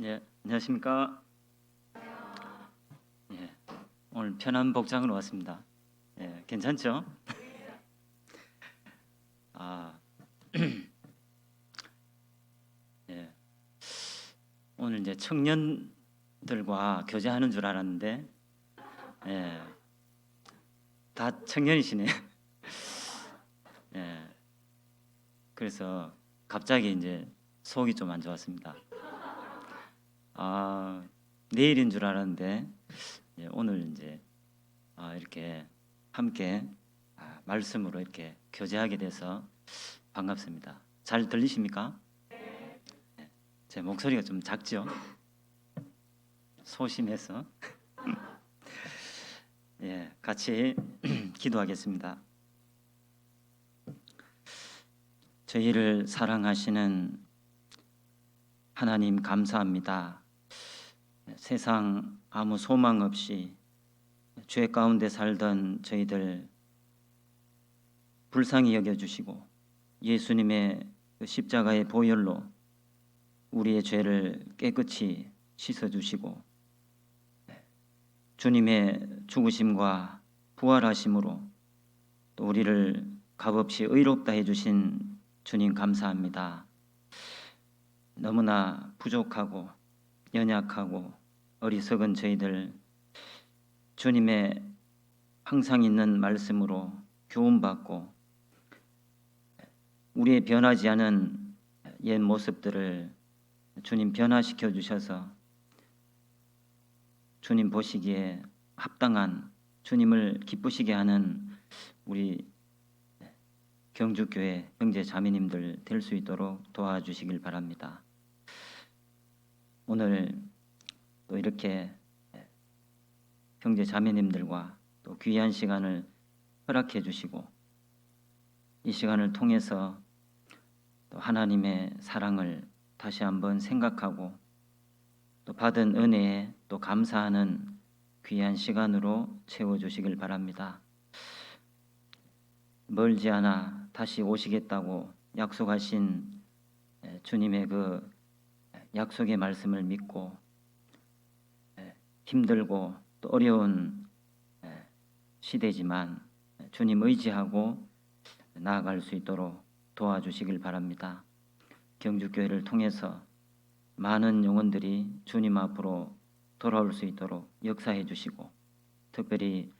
예, 안녕하십니까? 예, 오늘 편한 복장으로 왔습니다. 예, 괜찮죠? 아, 예, 오늘 이제 청년들과 교제하는 줄 알았는데, 예, 다 청년이시네요. 예, 그래서 갑자기 이제 속이 좀 안 좋았습니다. 아, 내일인 줄 알았는데, 예, 오늘 이제 이렇게 함께 말씀으로 이렇게 교제하게 돼서 반갑습니다. 잘 들리십니까? 제 목소리가 좀 작죠? 소심해서. 예, 같이 기도하겠습니다. 저희를 사랑하시는 하나님 감사합니다. 세상 아무 소망 없이 죄 가운데 살던 저희들 불쌍히 여겨주시고 예수님의 그 십자가의 보혈로 우리의 죄를 깨끗이 씻어주시고 주님의 죽으심과 부활하심으로 또 우리를 값없이 의롭다 해주신 주님 감사합니다. 너무나 부족하고 연약하고 어리석은 저희들 주님의 항상 있는 말씀으로 교훈받고 우리의 변하지 않은 옛 모습들을 주님 변화시켜 주셔서 주님 보시기에 합당한 주님을 기쁘시게 하는 우리 경주교회 형제 자매님들 될 수 있도록 도와주시길 바랍니다. 오늘 또 이렇게 형제 자매님들과 또 귀한 시간을 허락해 주시고 이 시간을 통해서 또 하나님의 사랑을 다시 한번 생각하고 또 받은 은혜에 또 감사하는 귀한 시간으로 채워주시길 바랍니다. 멀지 않아 다시 오시겠다고 약속하신 주님의 그 약속의 말씀을 믿고 힘들고 또 어려운 시대지만 주님 의지하고 나아갈 수 있도록 도와주시길 바랍니다. 경주교회를 통해서 많은 영혼들이 주님 앞으로 돌아올 수 있도록 역사해 주시고 특별히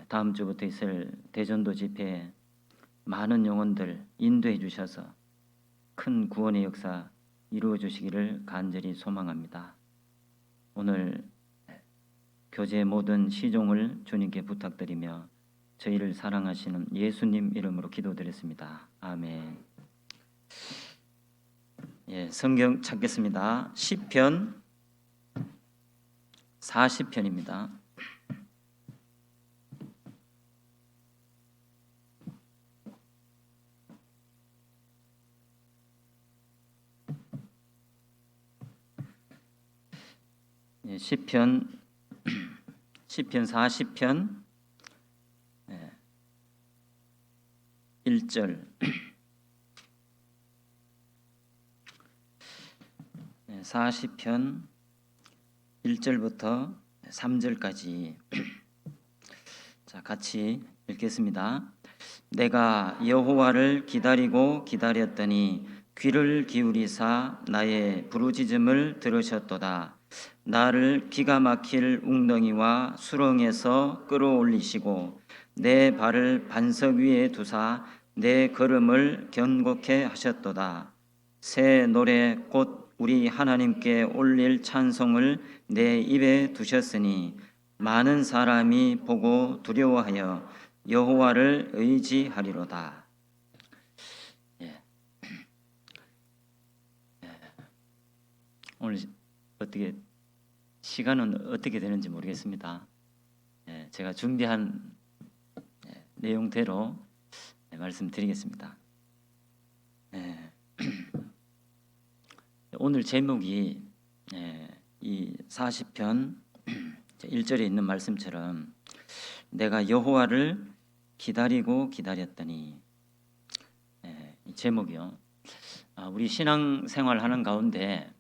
다음 주부터 있을 대전도 집회에 많은 영혼들 인도해 주셔서 큰 구원의 역사 이루어 주시기를 간절히 소망합니다. 오늘 교제 모든 시종을 주님께 부탁드리며 저희를 사랑하시는 예수님 이름으로 기도드렸습니다. 아멘. 예, 성경 찾겠습니다. 시편 40편입니다. 예, 시편 40편 1절 40편 1절부터 3절까지 자, 같이 읽겠습니다. 내가 여호와를 기다리고 기다렸더니 귀를 기울이사 나의 부르짖음을 들으셨도다. 나를 기가 막힐 웅덩이와 수렁에서 끌어올리시고 내 발을 반석 위에 두사 내 걸음을 견고케 하셨도다. 새 노래 곧 우리 하나님께 올릴 찬송을 내 입에 두셨으니 많은 사람이 보고 두려워하여 여호와를 의지하리로다. 예. 오늘 어떻게 시간은 어떻게 되는지 모르겠습니다. 예, 제가 준비한 내용대로 말씀드리겠습니다. 예. 오늘 제목이 이 40편 1절에 있는 말씀처럼 내가 여호와를 기다리고 기다렸더니 이 제목이요. 우리 신앙생활 하는 가운데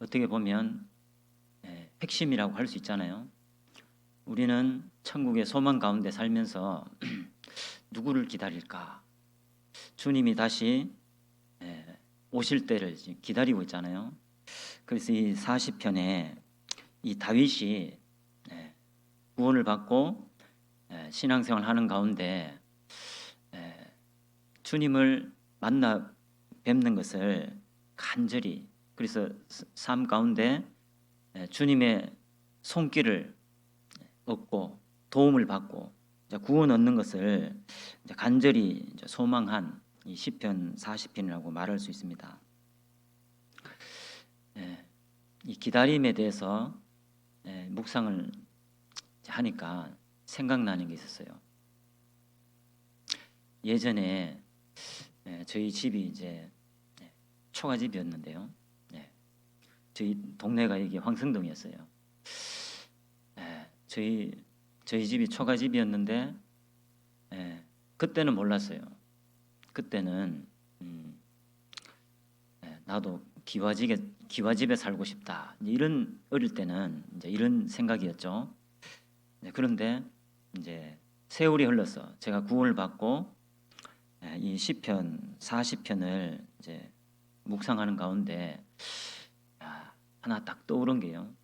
어떻게 보면 핵심이라고 할 수 있잖아요. 우리는 천국의 소망 가운데 살면서 누구를 기다릴까? 주님이 다시 오실 때를 기다리고 있잖아요. 그래서 이 40편에 이 다윗이 구원을 받고 신앙생활 하는 가운데 주님을 만나 뵙는 것을 간절히, 그래서 삶 가운데 주님의 손길을 얻고 도움을 받고 구원 얻는 것을 간절히 소망한 이 시편 40편이라고 말할 수 있습니다. 이 기다림에 대해서 묵상을 하니까 생각나는 게 있었어요. 예전에 저희 집이 이제 초가집이었는데요. 저희 동네가 이게 황성동이었어요. 저희 집이 초가집이었는데 그때는 몰랐어요. 그때는 나도 기와집에 살고 싶다. 이런 어릴 때는 이제 이런 생각이었죠. 그런데 이제 세월이 흘러서 제가 구원을 받고 이 시편 40편을 이제 묵상하는 가운데 하나 딱 떠오른 게요.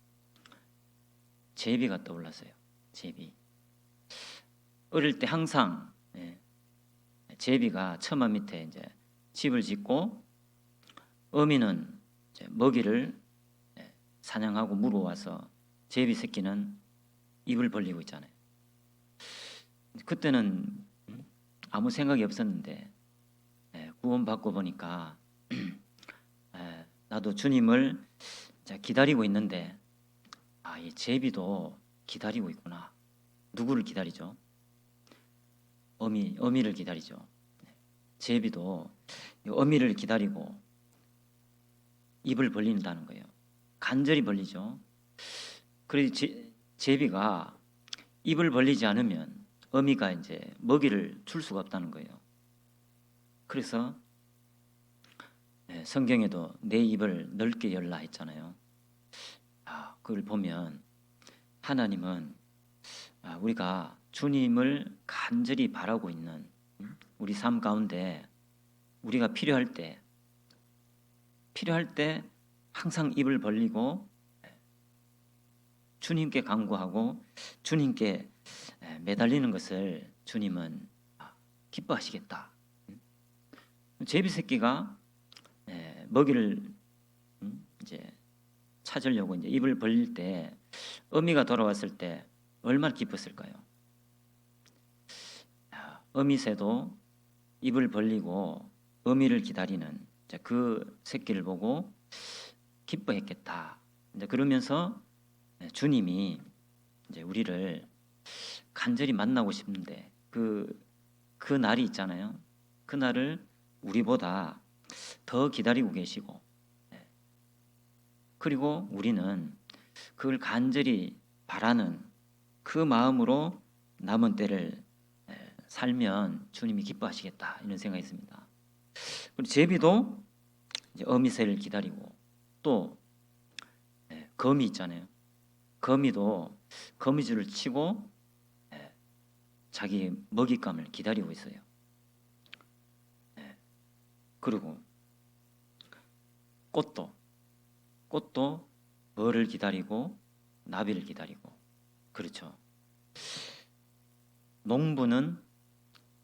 제비가 떠올랐어요. 제비. 어릴 때 항상 제비가 처마 밑에 이제 집을 짓고 어미는 이제 먹이를 사냥하고 물어와서 제비 새끼는 입을 벌리고 있잖아요. 그때는 아무 생각이 없었는데 구원받고 보니까 나도 주님을 기다리고 있는데 이 제비도 기다리고 있구나. 누구를 기다리죠? 어미를 기다리죠. 제비도 어미를 기다리고 입을 벌린다는 거예요. 간절히 벌리죠. 그래서 제비가 입을 벌리지 않으면 어미가 이제 먹이를 줄 수가 없다는 거예요. 그래서 성경에도 내 입을 넓게 열라 했잖아요. 그걸 보면 하나님은 우리가 주님을 간절히 바라고 있는 우리 삶 가운데 우리가 필요할 때 항상 입을 벌리고 주님께 간구하고 주님께 매달리는 것을 주님은 기뻐하시겠다. 제비 새끼가 먹이를 이제 찾으려고 이제 입을 벌릴 때 어미가 돌아왔을 때 얼마나 기뻤을까요? 어미새도 입을 벌리고 어미를 기다리는 그 새끼를 보고 기뻐했겠다. 이제 그러면서 주님이 이제 우리를 간절히 만나고 싶은데 그 날이 있잖아요. 그 날을 우리보다 더 기다리고 계시고, 그리고 우리는 그걸 간절히 바라는 그 마음으로 남은 때를 살면 주님이 기뻐하시겠다 이런 생각이 있습니다. 그리고 제비도 이제 어미새를 기다리고 또 거미 있잖아요. 거미도 거미줄을 치고 자기 먹잇감을 기다리고 있어요. 그리고 꽃도 벌을 기다리고 나비를 기다리고, 그렇죠. 농부는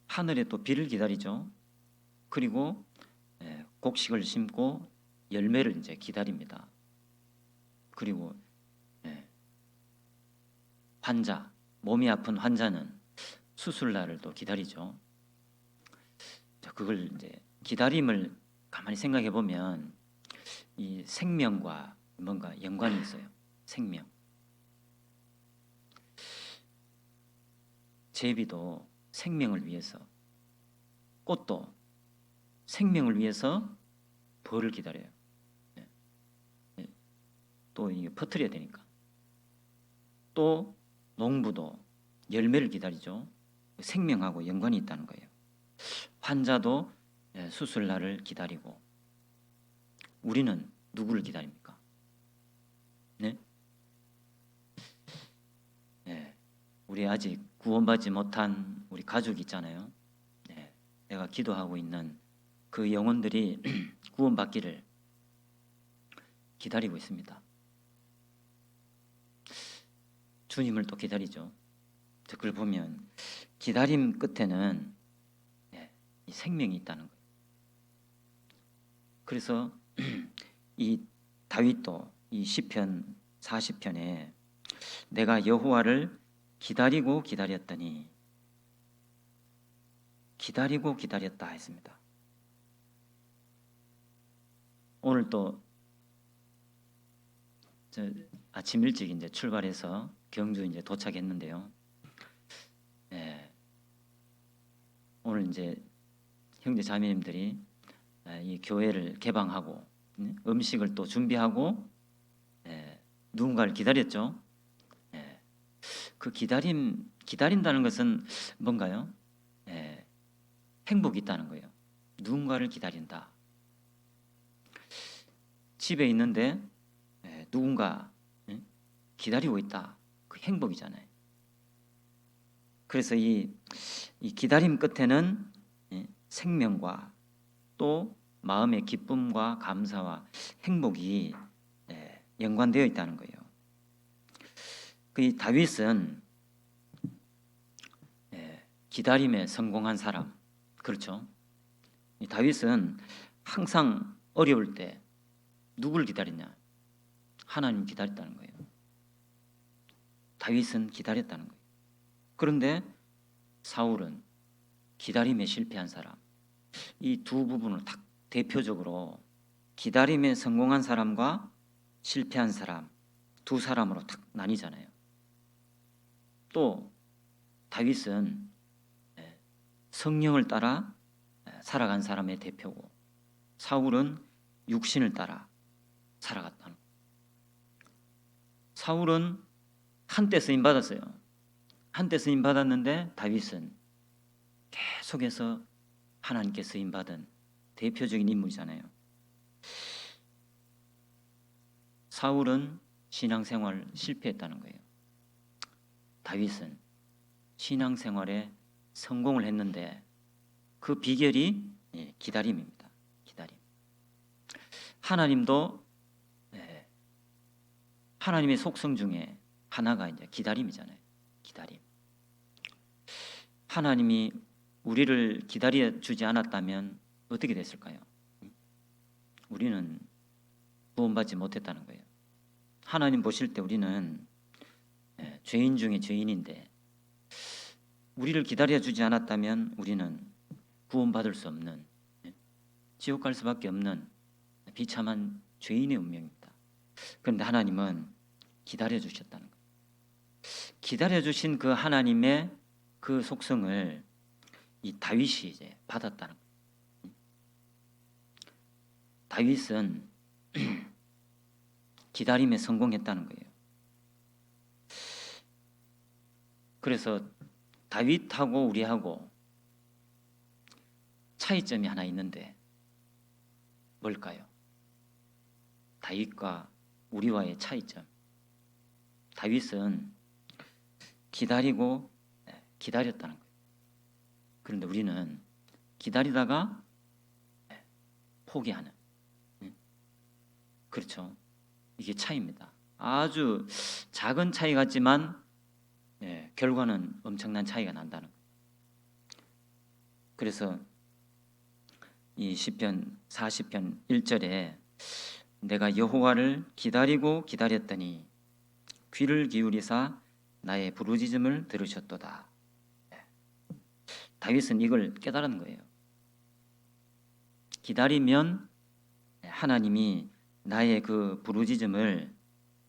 하늘에 또 비를 기다리죠. 그리고 곡식을 심고 열매를 이제 기다립니다. 그리고 몸이 아픈 환자는 수술날을 또 기다리죠. 그걸 이제 기다림을 가만히 생각해 보면 이 생명과 뭔가 연관이 있어요. 생명. 제비도 생명을 위해서, 꽃도 생명을 위해서 벌을 기다려요. 또 이게 퍼뜨려야 되니까. 또 농부도 열매를 기다리죠. 생명하고 연관이 있다는 거예요. 환자도 수술날을 기다리고, 우리는 누구를 기다립니까? 우리 아직 구원받지 못한 우리 가족이 있잖아요. 네, 내가 기도하고 있는 그 영혼들이 구원받기를 기다리고 있습니다. 주님을 또 기다리죠. 그걸 보면 기다림 끝에는 이 생명이 있다는 거예요. 그래서 이 다윗도 이 시편 40편에 내가 여호와를 기다리고 기다렸더니 기다리고 기다렸다 했습니다. 오늘 또 아침 일찍 이제 출발해서 경주 이제 도착했는데요. 오늘 이제 형제 자매님들이 이 교회를 개방하고 음식을 또 준비하고 누군가를 기다렸죠. 그 기다린다는 것은 뭔가요? 행복이 있다는 거예요. 누군가를 기다린다. 집에 있는데 누군가 기다리고 있다. 그 행복이잖아요. 그래서 이 기다림 끝에는 생명과 또 마음의 기쁨과 감사와 행복이 연관되어 있다는 거예요. 그 다윗은 기다림에 성공한 사람, 그렇죠? 이 다윗은 항상 어려울 때 누굴 기다리냐? 하나님 기다렸다는 거예요. 다윗은 기다렸다는 거예요. 그런데 사울은 기다림에 실패한 사람. 이 두 부분을 딱 대표적으로 기다림에 성공한 사람과 실패한 사람 두 사람으로 딱 나뉘잖아요. 또 다윗은 성령을 따라 살아간 사람의 대표고 사울은 육신을 따라 살아갔다는 거예요. 사울은 한때 쓰임 받았어요. 한때 쓰임 받았는데 다윗은 계속해서 하나님께 쓰임 받은 대표적인 인물이잖아요. 사울은 신앙생활 실패했다는 거예요. 다윗은 신앙생활에 성공을 했는데 그 비결이 기다림입니다. 기다림. 하나님도 하나님의 속성 중에 하나가 이제 기다림이잖아요. 기다림. 하나님이 우리를 기다려 주지 않았다면 어떻게 됐을까요? 우리는 구원받지 못했다는 거예요. 하나님 보실 때 우리는 죄인 중에 죄인인데 우리를 기다려 주지 않았다면 우리는 구원받을 수 없는 지옥 갈 수밖에 없는 비참한 죄인의 운명입니다. 그런데 하나님은 기다려 주셨다는 거예요. 기다려 주신 그 하나님의 그 속성을 이 다윗이 이제 받았다는 거예요. 다윗은 기다림에 성공했다는 거예요. 그래서 다윗하고 우리하고 차이점이 하나 있는데 뭘까요? 다윗과 우리와의 차이점. 다윗은 기다리고 기다렸다는 거예요. 그런데 우리는 기다리다가 포기하는. 그렇죠. 이게 차이입니다. 아주 작은 차이 같지만 결과는 엄청난 차이가 난다는 거예요. 그래서 이 시편 40편 1절에 내가 여호와를 기다리고 기다렸더니 귀를 기울이사 나의 부르짖음을 들으셨도다. 다윗은 이걸 깨달은 거예요. 기다리면 하나님이 나의 그 부르짖음을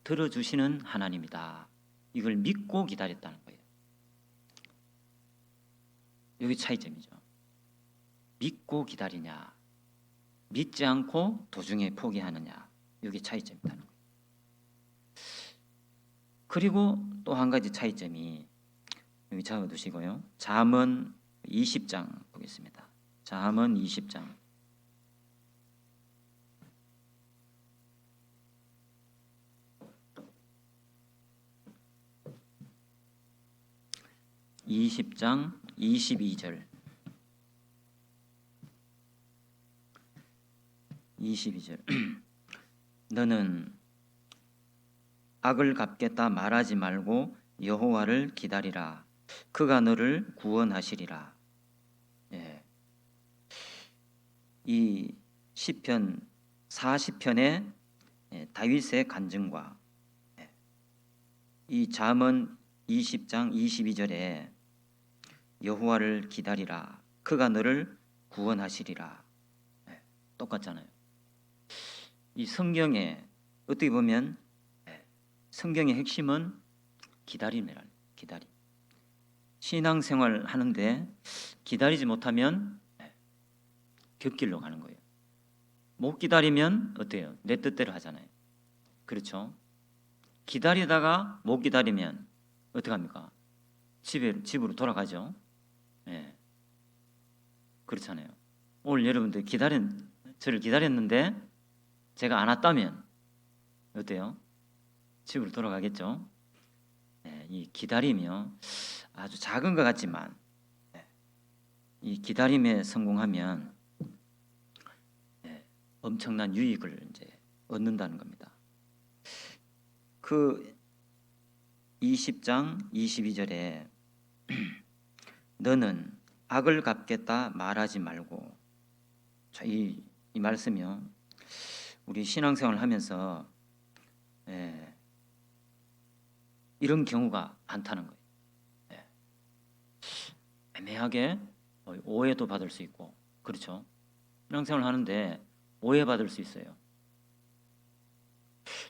들어주시는 하나님이다. 이걸 믿고 기다렸다는 거예요. 여기 차이점이죠. 믿고 기다리냐, 믿지 않고 도중에 포기하느냐, 여기 차이점이다. 그리고 또 한 가지 차이점이 여기 적어두시고요. 잠언 20장 보겠습니다. 잠언 20장. 20장 22절. 22절. 너는 악을 갚겠다 말하지 말고 여호와를 기다리라. 그가 너를 구원하시리라. 예. 이 시편 40편의 다윗의 간증과 이 잠언 20장 22절에 여호와를 기다리라. 그가 너를 구원하시리라. 똑같잖아요. 이 성경에 어떻게 보면 성경의 핵심은 기다림이라. 기다림. 신앙생활 하는데 기다리지 못하면 곁길로 가는 거예요. 못 기다리면 어때요? 내 뜻대로 하잖아요. 그렇죠? 기다리다가 못 기다리면 어떻게 합니까? 집으로 돌아가죠. 예. 그렇잖아요. 오늘 여러분들 저를 기다렸는데 제가 안 왔다면 어때요? 집으로 돌아가겠죠. 예, 이 기다림이요, 아주 작은 것 같지만 이 기다림에 성공하면 엄청난 유익을 이제 얻는다는 겁니다. 그 20장 22절에 너는 악을 갚겠다 말하지 말고, 이 말씀이요, 우리 신앙생활을 하면서 이런 경우가 많다는 거예요. 애매하게 오해도 받을 수 있고, 그렇죠? 신앙생활을 하는데 오해받을 수 있어요.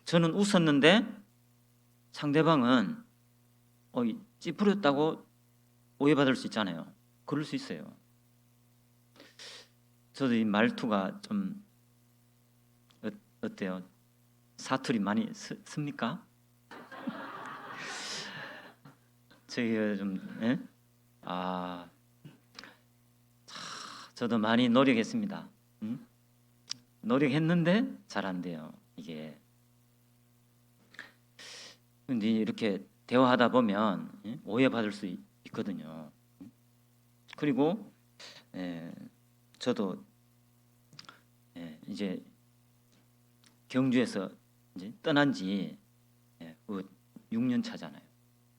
저는 웃었는데 상대방은 찌푸렸다고 오해받을 수 있잖아요. 그럴 수 있어요. 저도 이 말투가 좀 어때요? 사투리 많이 씁니까? 저희가 좀 저도 많이 노력했습니다. 노력했는데 잘 안 돼요, 이게. 근데 이렇게 대화하다 보면 오해받을 수 있거든요. 그리고 저도 이제 경주에서 이제 떠난 지 6년 차잖아요.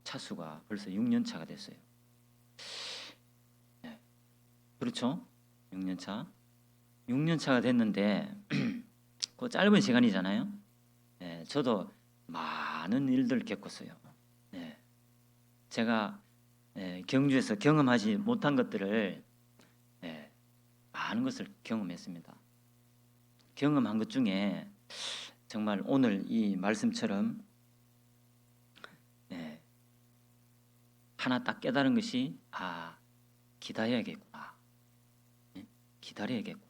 차수가 벌써 6년 차가 됐어요. 그렇죠? 6년 차. 6년 차가 됐는데 그 짧은 시간이잖아요. 저도 많은 일들을 겪었어요. 제가 경주에서 경험하지 못한 것들을 많은 것을 경험했습니다. 경험한 것 중에 정말 오늘 이 말씀처럼 하나 딱 깨달은 것이 기다려야겠구나. 기다려야겠구나.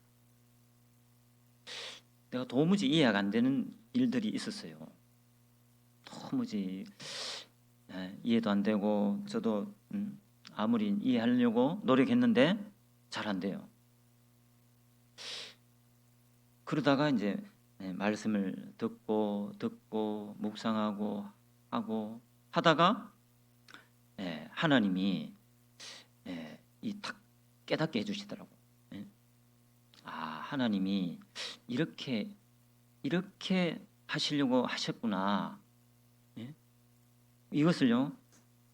내가 도무지 이해가 안 되는 일들이 있었어요. 도무지 이해도 안 되고, 저도 아무리 이해하려고 노력했는데 잘 안 돼요. 그러다가 이제 말씀을 듣고 묵상하고 하고 하다가 하나님이 이 탁 깨닫게 해주시더라고. 하나님이 이렇게 하시려고 하셨구나. 이것을요,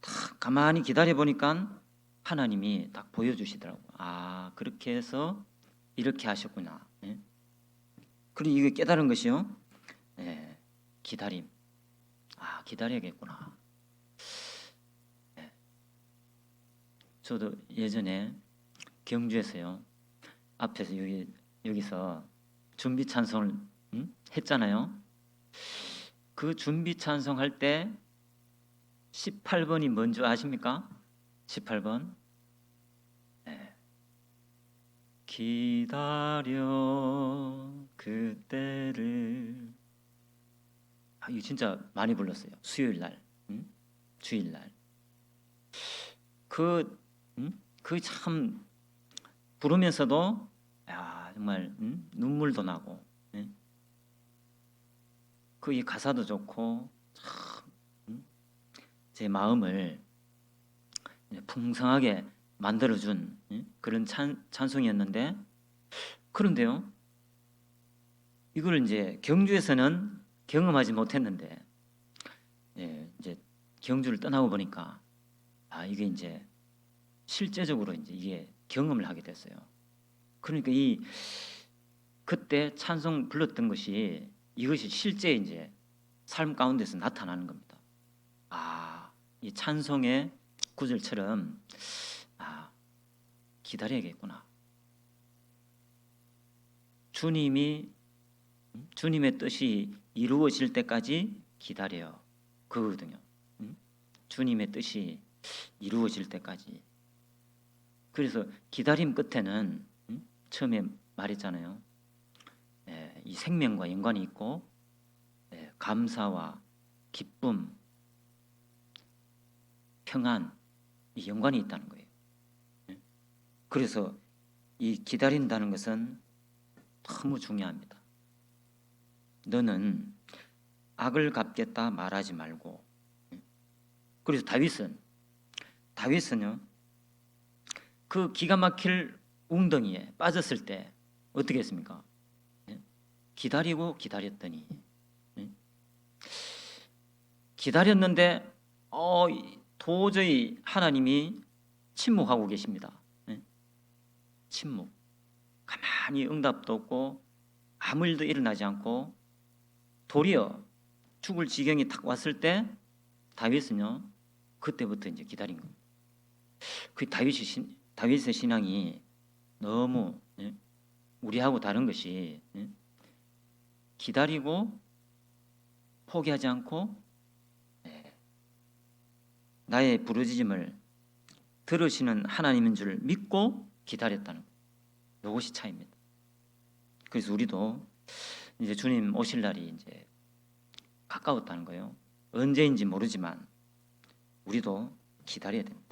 딱 가만히 기다려 보니까 하나님이 딱 보여주시더라고. 그렇게 해서 이렇게 하셨구나. 그리고 이거 깨달은 것이요, 기다림. 기다려야겠구나. 저도 예전에 경주에서요, 앞에서 여기서 준비 찬송을 했잖아요. 그 준비 찬송할 때 18번이 뭔지 아십니까? 18번. 기다려 그때를. 이거 진짜 많이 불렀어요. 수요일 날, 주일 날. 그 참 부르면서도 정말 눈물도 나고, 그 이 가사도 좋고 참 제 마음을 풍성하게 만들어준 그런 찬송이었는데, 그런데요, 이걸 이제 경주에서는 경험하지 못했는데, 이제 경주를 떠나고 보니까 이게 이제 실제적으로 이제 이게 경험을 하게 됐어요. 그러니까 이 그때 찬송 불렀던 것이 이것이 실제 이제 삶 가운데서 나타나는 겁니다. 이 찬송의 구절처럼 기다려야겠구나. 주님의 뜻이 이루어질 때까지 기다려. 그거거든요. 주님의 뜻이 이루어질 때까지. 그래서 기다림 끝에는 처음에 말했잖아요. 이 생명과 연관이 있고 감사와 기쁨, 평안, 이 연관이 있다는 거예요. 그래서 이 기다린다는 것은 너무 중요합니다. 너는 악을 갚겠다 말하지 말고. 그래서 다윗은요 그 기가 막힐 웅덩이에 빠졌을 때 어떻게 했습니까? 기다리고 기다렸더니 기다렸는데 도저히 하나님이 침묵하고 계십니다. 침묵. 가만히 응답도 없고 아무 일도 일어나지 않고 도리어 죽을 지경이 딱 왔을 때 다윗은요 그때부터 이제 기다린 겁니다. 그 다윗의 신앙이 너무 우리하고 다른 것이 기다리고 포기하지 않고 나의 부르짖음을 들으시는 하나님인 줄 믿고 기다렸다는 것. 이것이 차이입니다. 그래서 우리도 이제 주님 오실 날이 이제 가까웠다는 거예요. 언제인지 모르지만 우리도 기다려야 됩니다.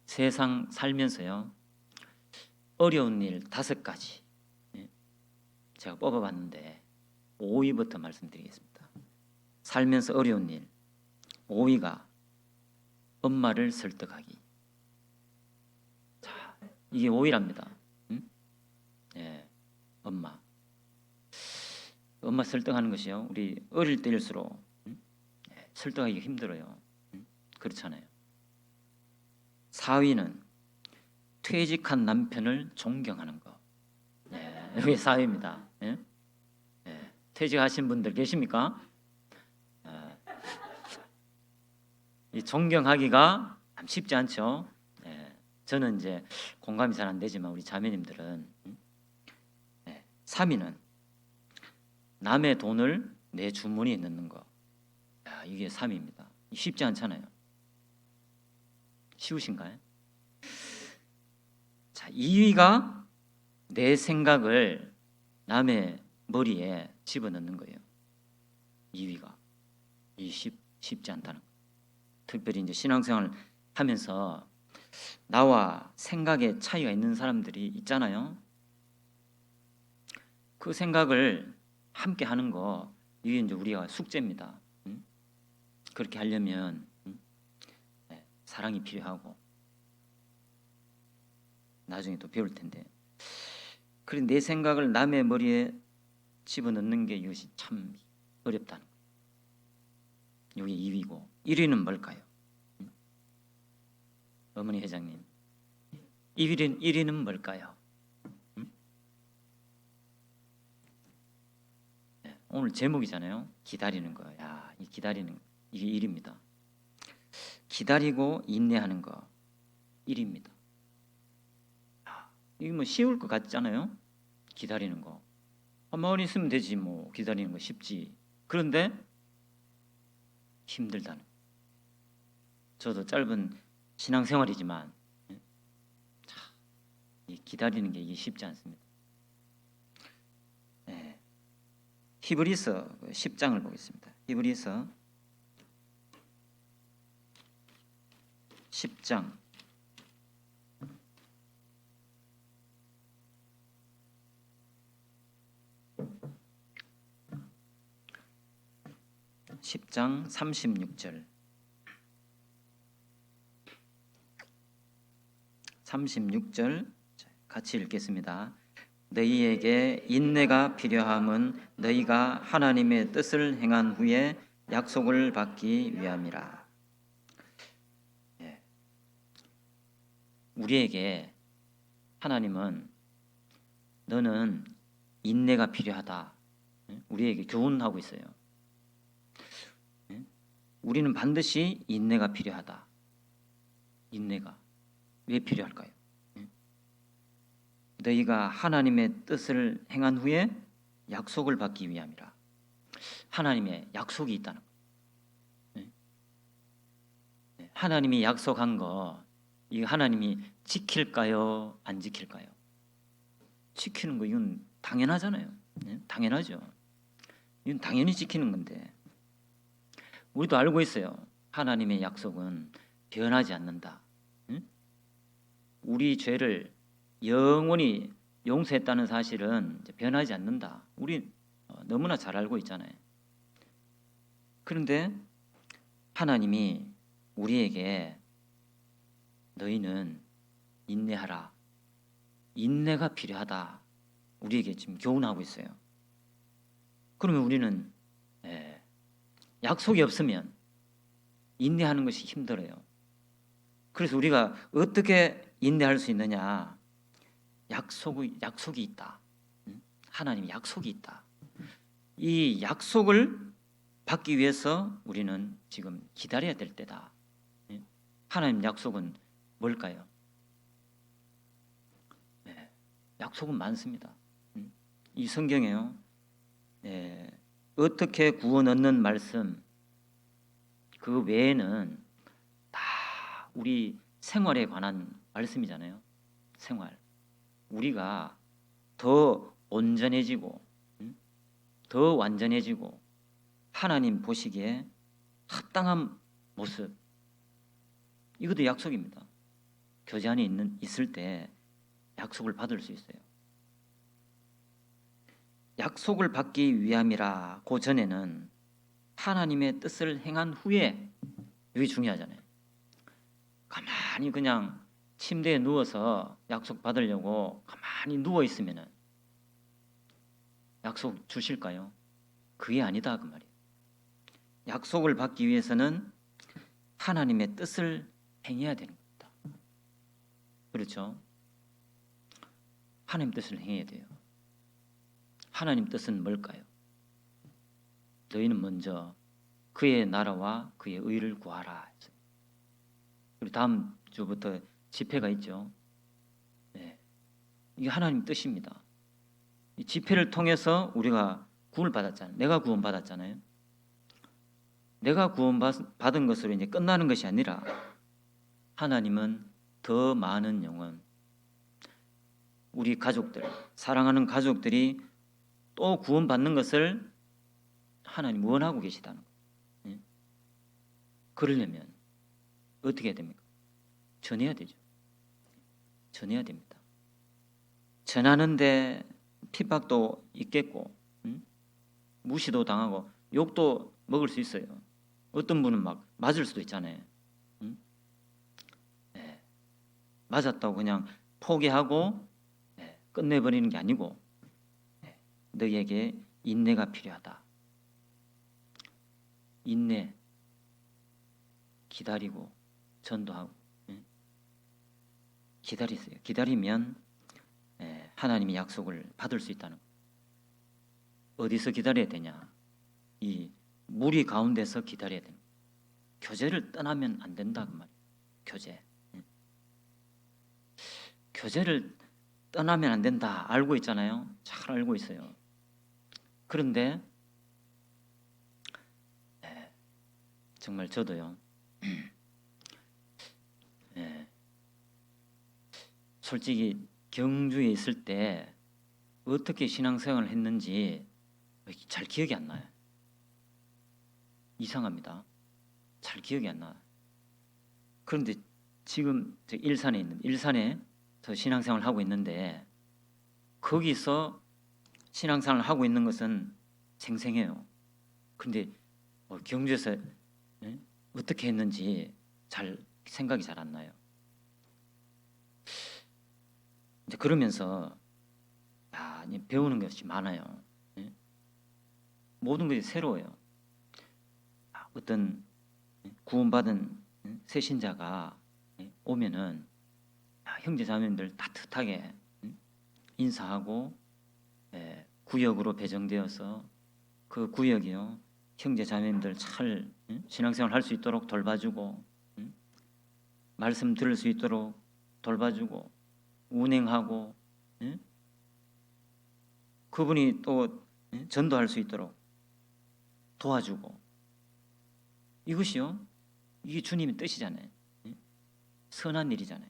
세상 살면서요 어려운 일 5가지 제가 뽑아봤는데 5위부터 말씀드리겠습니다. 살면서 어려운 일 5위가 엄마를 설득하기. 자, 이게 5위랍니다. 엄마 설득하는 것이요 우리 어릴 때일수록 설득하기가 힘들어요. 그렇잖아요. 4위는 퇴직한 남편을 존경하는 거. 이게 4위입니다. 퇴직하신 분들 계십니까? 이 존경하기가 쉽지 않죠. 저는 이제 공감이 잘 안 되지만 우리 자매님들은 3위는 남의 돈을 내 주머니에 넣는 거. 이게 3위입니다. 쉽지 않잖아요. 쉬우신가요? 자, 2위가 내 생각을 남의 머리에 집어넣는 거예요. 2위가 쉽지 않다는 거. 특별히 이제 신앙생활을 하면서 나와 생각에 차이가 있는 사람들이 있잖아요. 그 생각을 함께 하는 거 이게 이제 우리가 숙제입니다. 그렇게 하려면 사랑이 필요하고 나중에 또 배울 텐데. 그래 내 생각을 남의 머리에 집어넣는 게 이것이 참 어렵다는 거예요. 이게 2위고 1위는 뭘까요? 어머니 회장님 1위는 뭘까요? 오늘 제목이잖아요. 기다리는 거. 이 기다리는 이게 1위입니다. 기다리고 인내하는 거 1위입니다. 이게 뭐 쉬울 것 같잖아요. 기다리는 거. 가만히 있으면 되지 뭐 기다리는 거 쉽지. 그런데 힘들다는 거. 저도 짧은 신앙생활이지만 이 기다리는 게 이게 쉽지 않습니다. 히브리서 10장을 보겠습니다. 히브리서 10장 10장 36절. 36절 같이 읽겠습니다. 너희에게 인내가 필요함은 너희가 하나님의 뜻을 행한 후에 약속을 받기 위함이라. 우리에게 하나님은 너는 인내가 필요하다. 우리에게 교훈하고 있어요. 우리는 반드시 인내가 필요하다. 인내가 왜 필요할까요? 너희가 하나님의 뜻을 행한 후에 약속을 받기 위함이라. 하나님의 약속이 있다는 거예요. 하나님이 약속한 거, 이 하나님이 지킬까요? 안 지킬까요? 지키는 거 이건 당연하잖아요. 당연하죠. 이건 당연히 지키는 건데 우리도 알고 있어요. 하나님의 약속은 변하지 않는다. 우리 죄를 영원히 용서했다는 사실은 변하지 않는다. 우리 너무나 잘 알고 있잖아요. 그런데 하나님이 우리에게 너희는 인내하라. 인내가 필요하다. 우리에게 지금 교훈하고 있어요. 그러면 우리는 약속이 없으면 인내하는 것이 힘들어요. 그래서 우리가 어떻게 인내할 수 있느냐? 약속이 있다. 하나님의 약속이 있다. 이 약속을 받기 위해서 우리는 지금 기다려야 될 때다. 하나님 약속은 뭘까요? 약속은 많습니다. 이 성경에요. 어떻게 구원 얻는 말씀 그 외에는 다 우리 생활에 관한 말씀이잖아요. 생활. 우리가 더 온전해지고 더 완전해지고 하나님 보시기에 합당한 모습, 이것도 약속입니다. 교제 안에 있을 때 약속을 받을 수 있어요. 약속을 받기 위함이라. 그 전에는 하나님의 뜻을 행한 후에, 여기 중요하잖아요. 가만히 그냥 침대에 누워서 약속 받으려고 가만히 누워 있으면은 약속 주실까요? 그게 아니다 그 말이에요. 약속을 받기 위해서는 하나님의 뜻을 행해야 되는 겁니다. 그렇죠? 하나님 뜻을 행해야 돼요. 하나님 뜻은 뭘까요? 너희는 먼저 그의 나라와 그의 의를 구하라. 그리고 다음 주부터 집회가 있죠. 이게 하나님 뜻입니다. 이 집회를 통해서 우리가 구원을 받았잖아요. 내가 구원 받았잖아요. 내가 구원 받은 것으로 이제 끝나는 것이 아니라 하나님은 더 많은 영혼, 우리 가족들, 사랑하는 가족들이 또 구원 받는 것을 하나님 원하고 계시다는 거예요. 그러려면 어떻게 해야 됩니까? 전해야 되죠. 전해야 됩니다. 전하는데 핍박도 있겠고, 무시도 당하고 욕도 먹을 수 있어요. 어떤 분은 막 맞을 수도 있잖아요. 맞았다고 그냥 포기하고 끝내버리는 게 아니고 너희에게 인내가 필요하다. 인내, 기다리고 전도하고 기다리세요. 기다리면 하나님의 약속을 받을 수 있다는 거예요. 어디서 기다려야 되냐? 이 무리 가운데서 기다려야 됩니다. 교제를 떠나면 안 된다 그 말이에요. 교제. 교제를 떠나면 안 된다 알고 있잖아요. 잘 알고 있어요. 그런데 정말 저도요. 솔직히 경주에 있을 때 어떻게 신앙생활을 했는지 잘 기억이 안 나요. 이상합니다. 잘 기억이 안 나요. 그런데 지금 저 일산에 저 신앙생활을 하고 있는데 거기서 신앙생활을 하고 있는 것은 생생해요. 그런데 경주에서 어떻게 했는지 생각이 잘 안 나요. 이제 그러면서 배우는 것이 많아요. 모든 것이 새로워요. 어떤 구원받은 새신자가 오면은 형제 자매님들 따뜻하게 인사하고 구역으로 배정되어서 그 구역이요 형제 자매님들 잘 신앙생활 할 수 있도록 돌봐주고 말씀 들을 수 있도록 돌봐주고 운행하고 그분이 또 전도할 수 있도록 도와주고 이것이요 이게 주님의 뜻이잖아요. 선한 일이잖아요.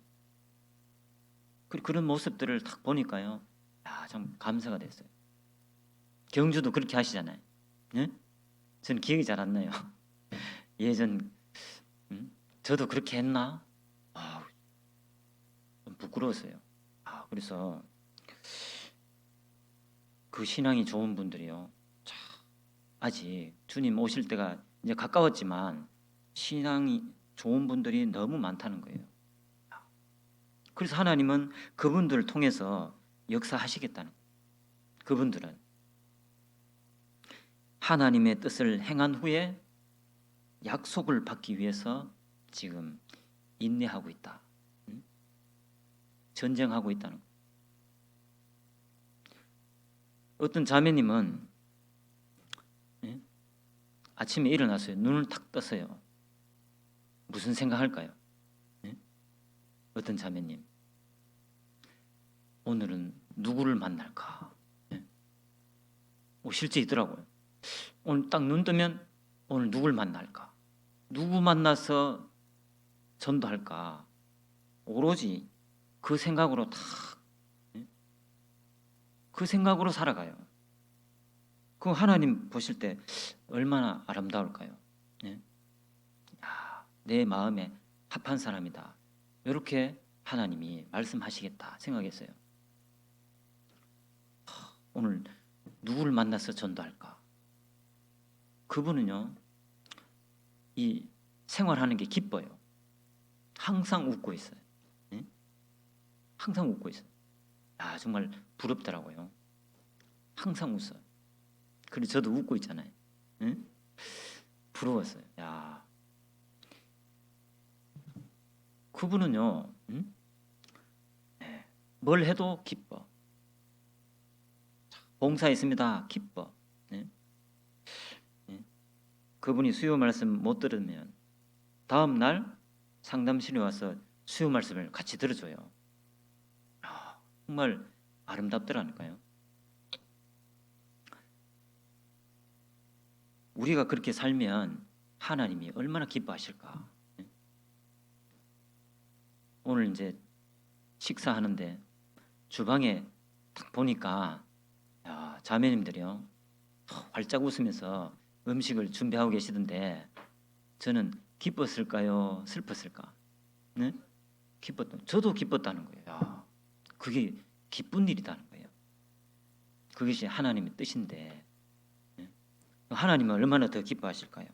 그런 모습들을 딱 보니까요 참 감사가 됐어요. 경주도 그렇게 하시잖아요. 저는 기억이 잘 안 나요. 예전 저도 그렇게 했나? 좀 부끄러웠어요. 그래서 그 신앙이 좋은 분들이요 아직 주님 오실 때가 이제 가까웠지만 신앙이 좋은 분들이 너무 많다는 거예요. 그래서 하나님은 그분들을 통해서 역사하시겠다는 거예요. 그분들은 하나님의 뜻을 행한 후에 약속을 받기 위해서 지금 인내하고 있다. 전쟁하고 있다는 거예요. 어떤 자매님은 아침에 일어났어요. 눈을 탁 떴어요. 무슨 생각할까요? 어떤 자매님 오늘은 누구를 만날까? 실제 있더라고요. 오늘 딱 눈 뜨면 오늘 누굴 만날까? 누구 만나서 전도할까? 오로지 그 생각으로 그 생각으로 살아가요. 그 하나님 보실 때 얼마나 아름다울까요? 내 마음에 합한 사람이다. 이렇게 하나님이 말씀하시겠다 생각했어요. 오늘 누구를 만나서 전도할까? 그분은요, 이 생활하는 게 기뻐요. 항상 웃고 있어요. 항상 웃고 있어요. 정말 부럽더라고요. 항상 웃어요. 그리고 저도 웃고 있잖아요. 부러웠어요. 그분은요, 뭘 해도 기뻐. 봉사했습니다. 기뻐. 그분이 수요 말씀 못 들으면 다음 날 상담실에 와서 수요 말씀을 같이 들어줘요. 정말 아름답더라니까요. 우리가 그렇게 살면 하나님이 얼마나 기뻐하실까. 오늘 이제 식사하는데 주방에 딱 보니까 자매님들이요 활짝 웃으면서 음식을 준비하고 계시던데 저는 기뻤을까요? 슬펐을까? 네? 저도 기뻤다는 거예요. 그게 기쁜 일이라는 거예요. 그것이 하나님의 뜻인데 하나님은 얼마나 더 기뻐하실까요?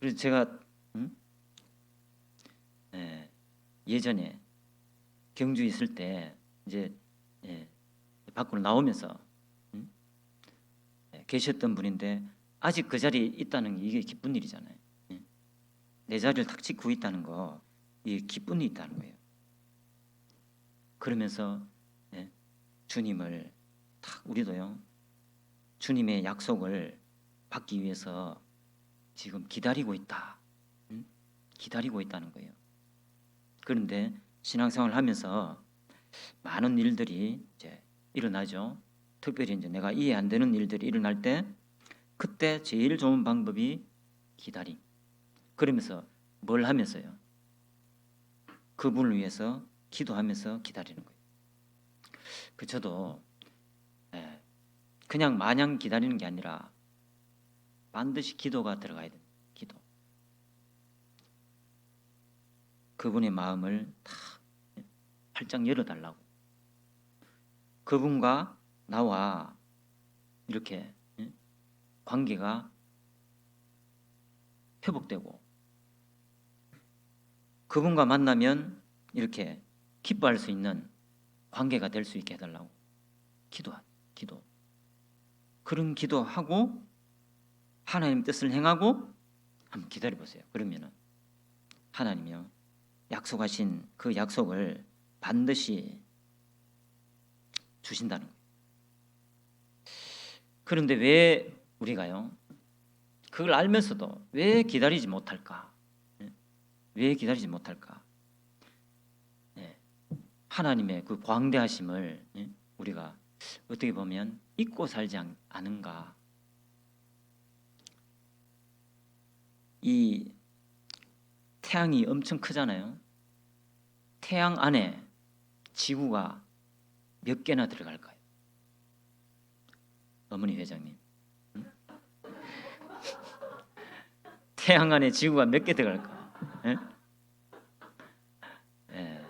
그래서 제가 예전에 경주에 있을 때 이제 밖으로 나오면서 계셨던 분인데 아직 그 자리에 있다는 게 이게 기쁜 일이잖아요. 내 자리를 탁 지키고 있다는 거 이게 기쁜 일이 있다는 거예요. 그러면서 주님을 탁 우리도요 주님의 약속을 받기 위해서 지금 기다리고 있다. 기다리고 있다는 거예요. 그런데 신앙생활을 하면서 많은 일들이 이제 일어나죠. 특별히 이제 내가 이해 안 되는 일들이 일어날 때 그때 제일 좋은 방법이 기다림. 그러면서 뭘 하면서요? 그분을 위해서 기도하면서 기다리는 거예요. 저도 그냥 마냥 기다리는 게 아니라 반드시 기도가 들어가야 돼요. 기도. 그분의 마음을 다 활짝 열어달라고. 그분과 나와 이렇게 관계가 회복되고 그분과 만나면 이렇게 기뻐할 수 있는 관계가 될 수 있게 해달라고 기도. 그런 기도하고 하나님 뜻을 행하고 한번 기다려 보세요. 그러면은 하나님이요 약속하신 그 약속을 반드시 주신다는 거예요. 그런데 왜 우리가요 그걸 알면서도 왜 기다리지 못할까? 왜 기다리지 못할까? 하나님의 그 광대하심을 우리가 어떻게 보면 잊고 살지 않은가? 이 태양이 엄청 크잖아요. 태양 안에 지구가 몇 개나 들어갈까요? 어머니 회장님. 태양 안에 지구가 몇 개 들어갈까? 예? 예.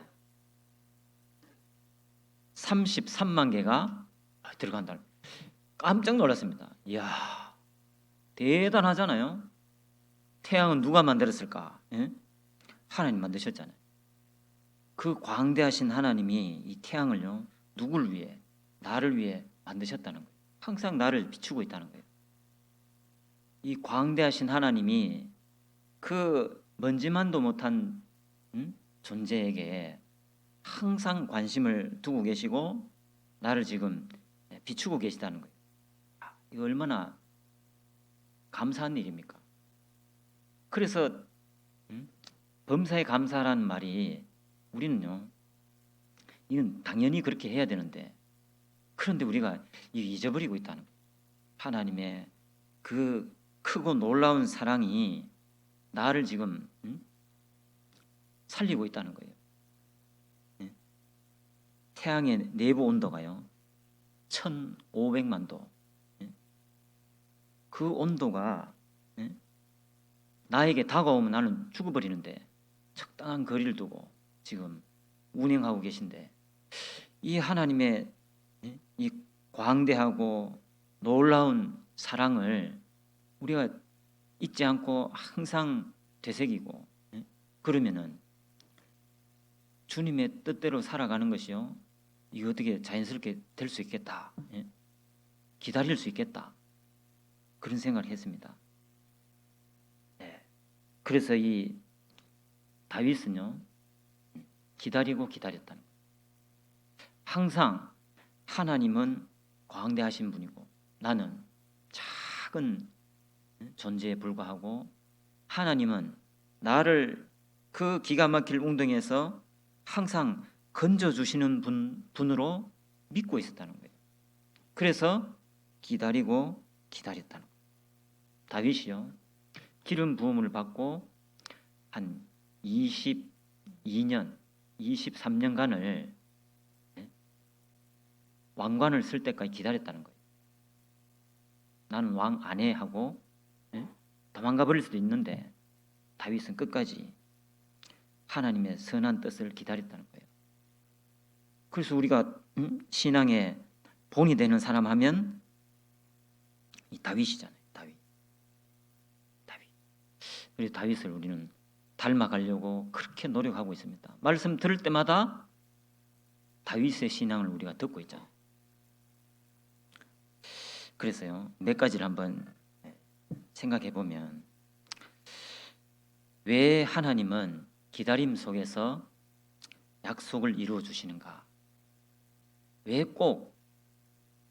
33만 개가 들어간다. 깜짝 놀랐습니다. 이야, 대단하잖아요. 태양은 누가 만들었을까? 예? 하나님 만드셨잖아요. 그 광대하신 하나님이 이 태양을요 누구를 위해? 나를 위해 만드셨다는 거예요. 항상 나를 비추고 있다는 거예요. 이 광대하신 하나님이 그 먼지만도 못한 존재에게 항상 관심을 두고 계시고 나를 지금 비추고 계시다는 거예요. 이거 얼마나 감사한 일입니까? 그래서 범사에 감사라는 말이 우리는요 이건 당연히 그렇게 해야 되는데 그런데 우리가 잊어버리고 있다는 거예요. 하나님의 그 크고 놀라운 사랑이 나를 지금 살리고 있다는 거예요. 태양의 내부 온도가요 1500만 도. 그 온도가 나에게 다가오면 나는 죽어버리는데 적당한 거리를 두고 지금 운행하고 계신데 이 하나님의 이 광대하고 놀라운 사랑을 우리가 잊지 않고 항상 되새기고 그러면은 주님의 뜻대로 살아가는 것이요 이거 어떻게 자연스럽게 될 수 있겠다, 기다릴 수 있겠다 그런 생각을 했습니다. 그래서 이 다윗은요 기다리고 기다렸다는 거예요. 항상 하나님은 광대하신 분이고 나는 작은 존재에 불과하고 하나님은 나를 그 기가 막힐 웅덩이에서 항상 건져주시는 분으로 믿고 있었다는 거예요. 그래서 기다리고 기다렸다는 거예요. 다윗이요 기름 부음을 받고 한 22년 23년간을 왕관을 쓸 때까지 기다렸다는 거예요. 나는 왕 아내하고 도망가 버릴 수도 있는데 다윗은 끝까지 하나님의 선한 뜻을 기다렸다는 거예요. 그래서 우리가 신앙의 본이 되는 사람 하면 이 다윗이잖아요. 다윗. 그래서 다윗을 우리는 닮아가려고 그렇게 노력하고 있습니다. 말씀 들을 때마다 다윗의 신앙을 우리가 듣고 있잖아요. 그래서요 몇 가지를 한번 생각해 보면 왜 하나님은 기다림 속에서 약속을 이루어 주시는가? 왜 꼭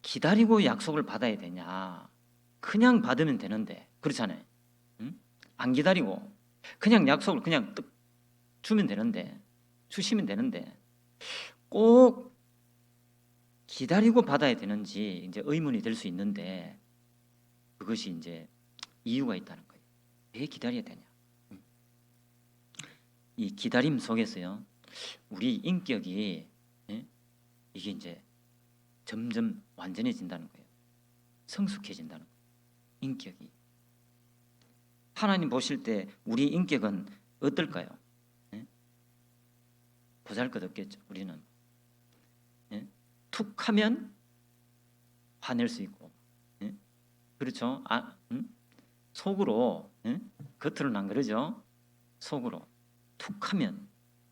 기다리고 약속을 받아야 되냐? 그냥 받으면 되는데 그렇잖아요. 안 기다리고 그냥 약속을 그냥 뜩 주시면 되는데 꼭 기다리고 받아야 되는지 이제 의문이 될 수 있는데 그것이 이제 이유가 있다는 거예요. 왜 기다려야 되냐? 이 기다림 속에서요 우리 인격이 이게 이제 점점 완전해진다는 거예요. 성숙해진다는 거예요. 인격이 하나님 보실 때 우리 인격은 어떨까요? 보잘것없겠죠. 우리는 툭하면 화낼 수 있고 그렇죠? 속으로, 겉으로는 안 그러죠? 속으로 툭하면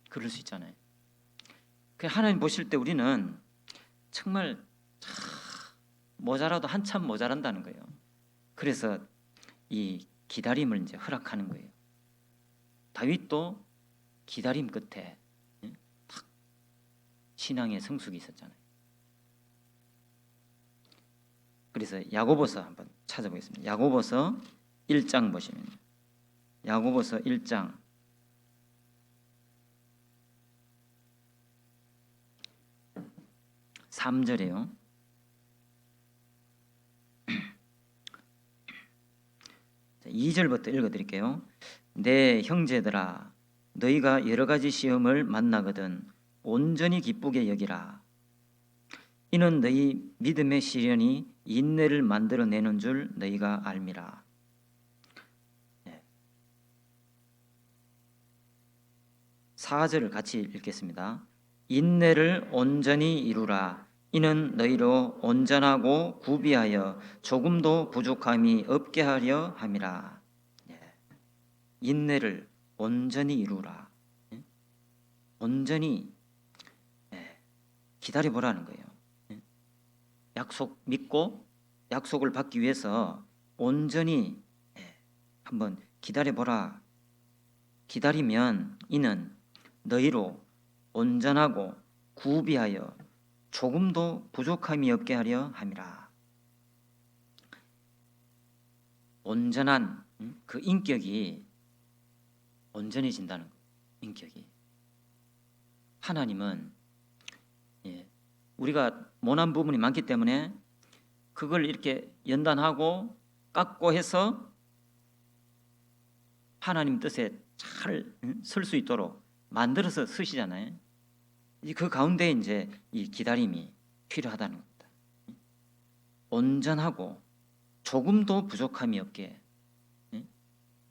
그럴 수 있잖아요. 그 하나님 보실 때 우리는 정말 모자라도 한참 모자란다는 거예요. 그래서 이 기다림을 이제 허락하는 거예요. 다윗도 기다림 끝에 탁 신앙의 성숙이 있었잖아요. 그래서 야고보서 한번 찾아보겠습니다. 야고보서 1장 보시면 야고보서 1장 3절에요. 2절부터 읽어드릴게요. 내 형제들아 너희가 여러 가지 시험을 만나거든 온전히 기쁘게 여기라. 이는 너희 믿음의 시련이 인내를 만들어내는 줄 너희가 알미라. 4절을 같이 읽겠습니다. 인내를 온전히 이루라. 이는 너희로 온전하고 구비하여 조금도 부족함이 없게 하려 함이라. 인내를 온전히 이루라. 온전히 기다려보라는 거예요. 약속 믿고 약속을 받기 위해서 온전히 한번 기다려보라. 기다리면 이는 너희로 온전하고 구비하여 조금도 부족함이 없게 하려 함이라. 온전한 그 인격이 온전해진다는 거예요. 인격이. 하나님은 우리가 모난 부분이 많기 때문에 그걸 이렇게 연단하고 깎고 해서 하나님 뜻에 잘 설 수 있도록 만들어서 쓰시잖아요. 그 가운데 이제 이 기다림이 필요하다는 겁니다. 온전하고 조금도 부족함이 없게.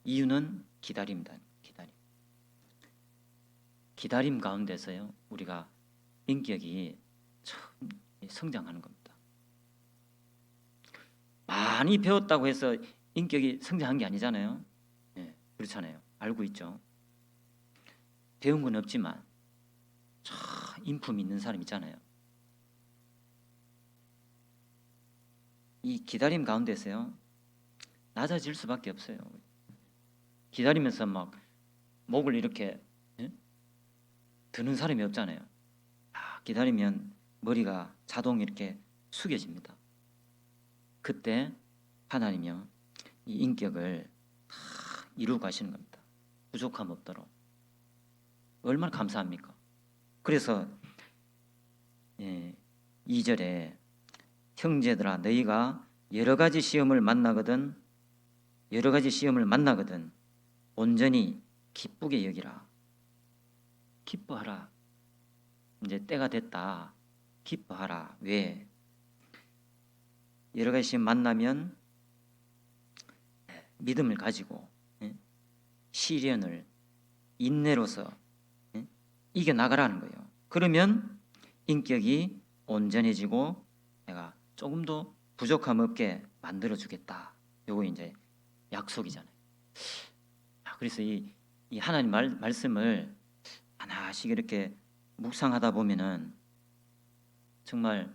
이유는 기다림이다. 기다림 가운데서요 우리가 인격이 참 성장하는 겁니다. 많이 배웠다고 해서 인격이 성장한 게 아니잖아요. 그렇잖아요. 알고 있죠. 배운 건 없지만 참 인품 있는 사람 있잖아요. 이 기다림 가운데서요 낮아질 수밖에 없어요. 기다리면서 막 목을 이렇게 드는 사람이 없잖아요. 기다리면 머리가 자동 이렇게 숙여집니다. 그때 하나님이요 이 인격을 이루고 가시는 겁니다. 부족함 없도록. 얼마나 감사합니까? 그래서 2절에 형제들아 너희가 여러 가지 시험을 만나거든 온전히 기쁘게 여기라. 기뻐하라. 이제 때가 됐다. 기뻐하라. 왜? 여러 가지 시험 만나면 믿음을 가지고 시련을 인내로서 이겨나가라는 거예요. 그러면 인격이 온전해지고 내가 조금도 부족함 없게 만들어주겠다. 요거 이제 약속이잖아요. 그래서 이 하나님 말씀을 하나씩 이렇게 묵상하다 보면은 정말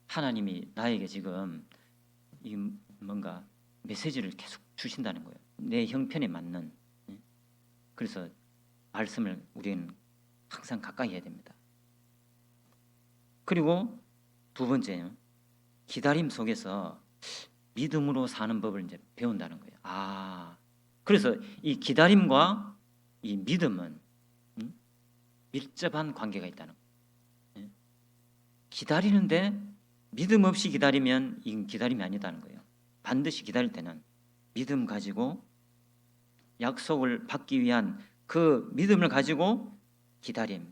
하나님이 나에게 지금 이 뭔가 메시지를 계속 주신다는 거예요. 내 형편에 맞는. 그래서 말씀을 우리는 항상 가까이 해야 됩니다. 그리고 두 번째는 기다림 속에서 믿음으로 사는 법을 이제 배운다는 거예요. 그래서 이 기다림과 이 믿음은 밀접한 관계가 있다는 거예요. 기다리는데 믿음 없이 기다리면 이건 기다림이 아니다는 거예요. 반드시 기다릴 때는 믿음 가지고 약속을 받기 위한 그 믿음을 가지고 기다림.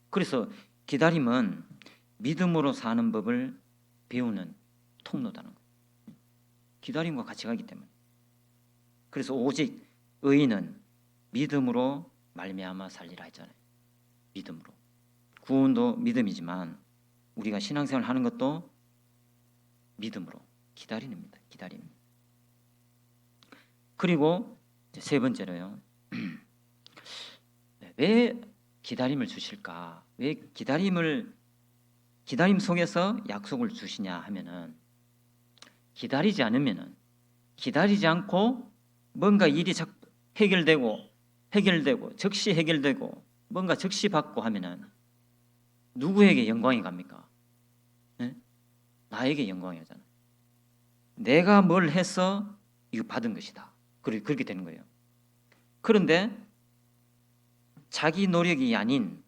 그래서 기다림은 믿음으로 사는 법을 배우는 통로다는 거예요. 기다림과 같이 가기 때문에. 그래서 오직 의인은 믿음으로 말미암아 살리라 했잖아요. 믿음으로. 구원도 믿음이지만 우리가 신앙생활 하는 것도 믿음으로 기다립니다. 기다림. 그리고 이제 세 번째로요. 왜 기다림을 주실까? 왜 기다림 속에서 약속을 주시냐 하면은 기다리지 않고 뭔가 일이 해결되고 즉시 해결되고 뭔가 즉시 받고 하면은 누구에게 영광이 갑니까? 네? 나에게 영광이 오잖아요. 내가 뭘 해서 이거 받은 것이다. 그렇게 되는 거예요. 그런데 자기 노력이 아닌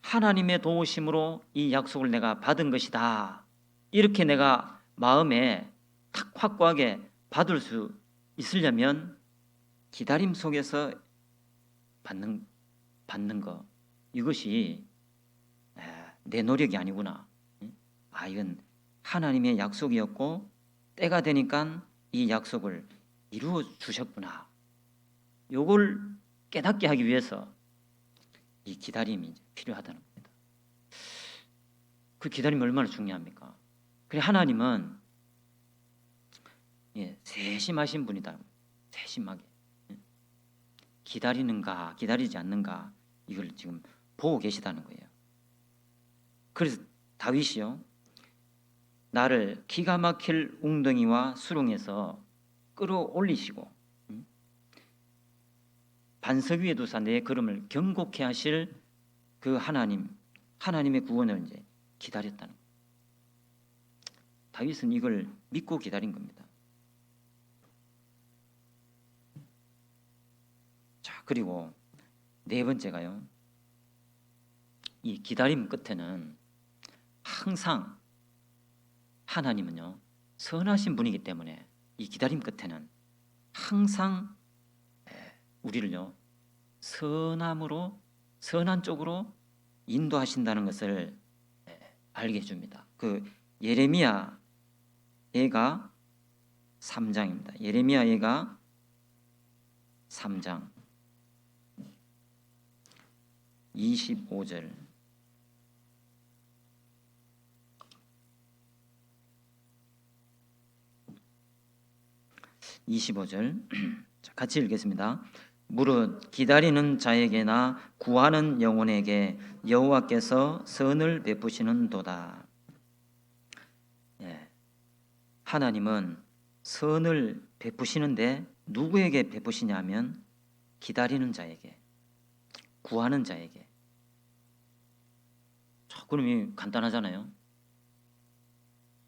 하나님의 도우심으로 이 약속을 내가 받은 것이다. 이렇게 내가 마음에 탁 확고하게 받을 수 있으려면 기다림 속에서 받는 거, 이것이 내 노력이 아니구나. 이건 하나님의 약속이었고 때가 되니까 이 약속을 이루어 주셨구나. 요걸 깨닫게 하기 위해서 이 기다림이 필요하다는 겁니다. 그 기다림이 얼마나 중요합니까? 그래, 하나님은 세심하신 분이다. 세심하게. 기다리는가 기다리지 않는가 이걸 지금 보고 계시다는 거예요. 그래서 다윗이요, 나를 기가 막힐 웅덩이와 수렁에서 끌어올리시고 반석 위에 두사 내 걸음을 경고케 하실 그 하나님의 구원을 이제 기다렸다는 거예요. 다윗은 이걸 믿고 기다린 겁니다. 자, 그리고 네 번째가요, 이 기다림 끝에는 항상 하나님은요 선하신 분이기 때문에 이 기다림 끝에는 항상 우리를요 선한 쪽으로 인도하신다는 것을 알게 해줍니다. 그 예레미야 예가 3장입니다. 예레미야 예가 3장 25절 25절 같이 읽겠습니다. 무릇 기다리는 자에게나 구하는 영혼에게 여호와께서 선을 베푸시는도다. 하나님은 선을 베푸시는데 누구에게 베푸시냐면 기다리는 자에게, 구하는 자에게. 그럼 간단하잖아요.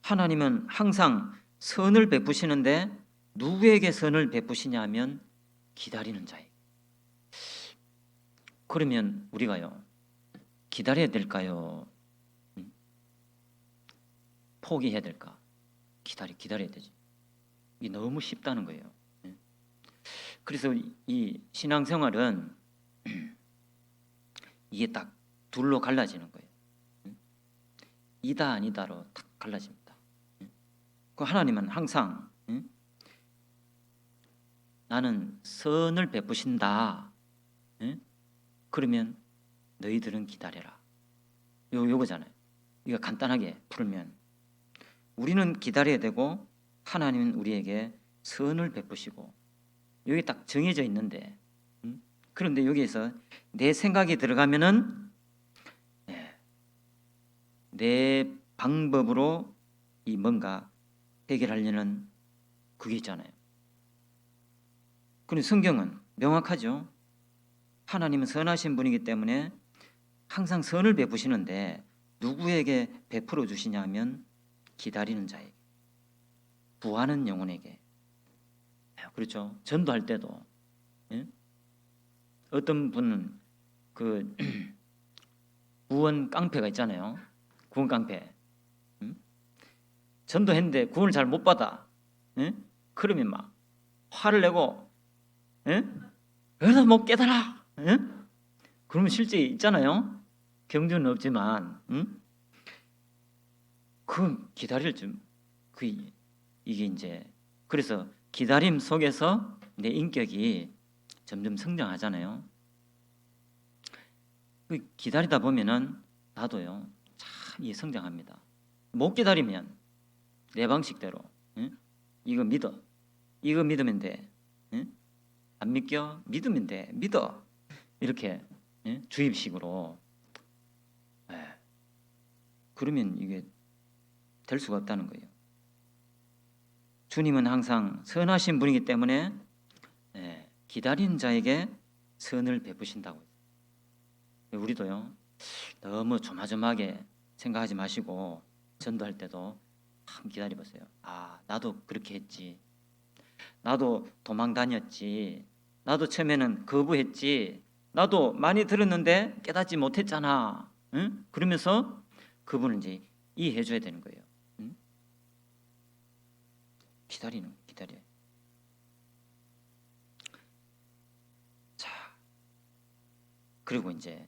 하나님은 항상 선을 베푸시는데 누구에게 선을 베푸시냐면 기다리는 자에게. 그러면 우리가요 기다려야 될까요? 포기해야 될까? 기다려야 되지. 이게 너무 쉽다는 거예요. 그래서 이 신앙생활은 이게 딱 둘로 갈라지는 거예요. 이다 아니다로 딱 갈라집니다. 그 하나님은 항상 나는 선을 베푸신다. 그러면 너희들은 기다려라. 요거잖아요. 이거 간단하게 풀면 우리는 기다려야 되고 하나님은 우리에게 선을 베푸시고, 여기 딱 정해져 있는데 그런데 여기에서 내 생각이 들어가면은 내 방법으로 이 뭔가 해결하려는 그게 있잖아요. 그런데 성경은 명확하죠. 하나님은 선하신 분이기 때문에 항상 선을 베푸시는데 누구에게 베풀어 주시냐면 기다리는 자에게, 구하는 영혼에게. 그렇죠. 전도할 때도 어떤 분은 그 구원 깡패가 있잖아요. 구원 깡패. 전도했는데 구원을 잘 못 받아. 그러면 막 화를 내고 왜 못 깨달아? 그러면 실제 있잖아요. 경주는 없지만 그 기다릴 좀 이게 이제 그래서 기다림 속에서 내 인격이 점점 성장하잖아요. 기다리다 보면은 나도요 참 성장합니다. 못 기다리면 내 방식대로. 이거 믿어. 이거 믿으면 돼. 안 믿겨? 믿으면 돼. 믿어. 이렇게 주입식으로. 그러면 이게 될 수가 없다는 거예요. 주님은 항상 선하신 분이기 때문에 기다리는 자에게 선을 베푸신다고. 우리도요, 너무 조마조마하게 생각하지 마시고 전도할 때도 참 기다려보세요. 아, 나도 그렇게 했지. 나도 도망 다녔지. 나도 처음에는 거부했지. 나도 많이 들었는데 깨닫지 못했잖아. 응? 그러면서 그분을 이제 이해해 줘야 되는 거예요. 응? 기다려요. 자, 그리고 이제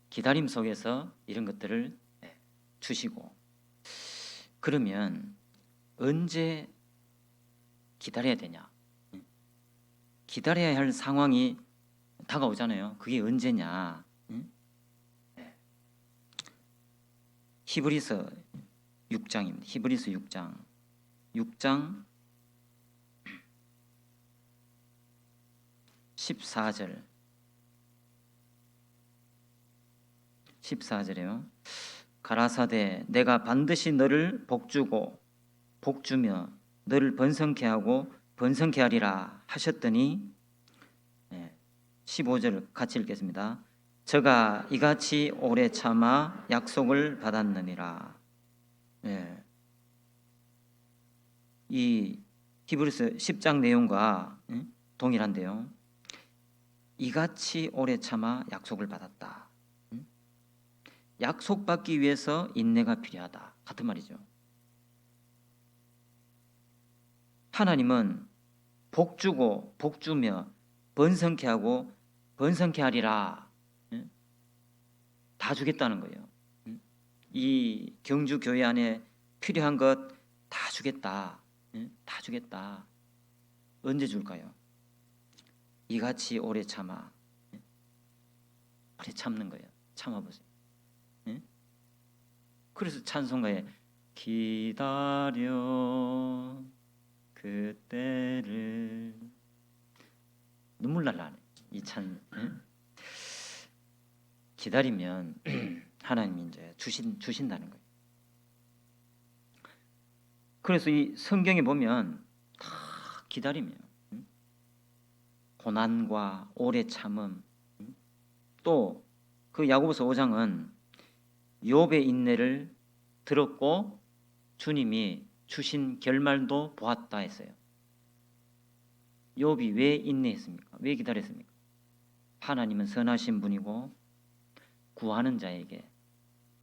기다림 속에서 이런 것들을 주시고, 그러면 언제 기다려야 되냐? 기다려야 할 상황이 다가오잖아요. 그게 언제냐? 히브리서 6장입니다. 히브리서 6장 14절에요. 가라사대 내가 반드시 너를 복주고 복주며 너를 번성케 하고 번성케 하리라 하셨더니 15절 같이 읽겠습니다. 저가 이같이 오래 참아 약속을 받았느니라. 이 히브리서 10장 내용과 동일한데요. 이같이 오래 참아 약속을 받았다. 약속받기 위해서 인내가 필요하다. 같은 말이죠. 하나님은 복주고 복주며 번성케 하고 번성케 하리라. 다 주겠다는 거예요. 이 경주 교회 안에 필요한 것 다 주겠다. 다 주겠다. 언제 줄까요? 이같이 오래 참아. 오래 참는 거예요. 참아보세요. 그래서 찬송가에 기다려 그때를 눈물 날라네. 이 기다리면 하나님이 이제 주신다는 거예요. 그래서 이 성경에 보면 다 기다리면 고난과 오래 참음, 또 그 야고보서 5장은 욥의 인내를 들었고 주님이 주신 결말도 보았다 했어요. 욥이 왜 인내했습니까? 왜 기다렸습니까? 하나님은 선하신 분이고 구하는 자에게,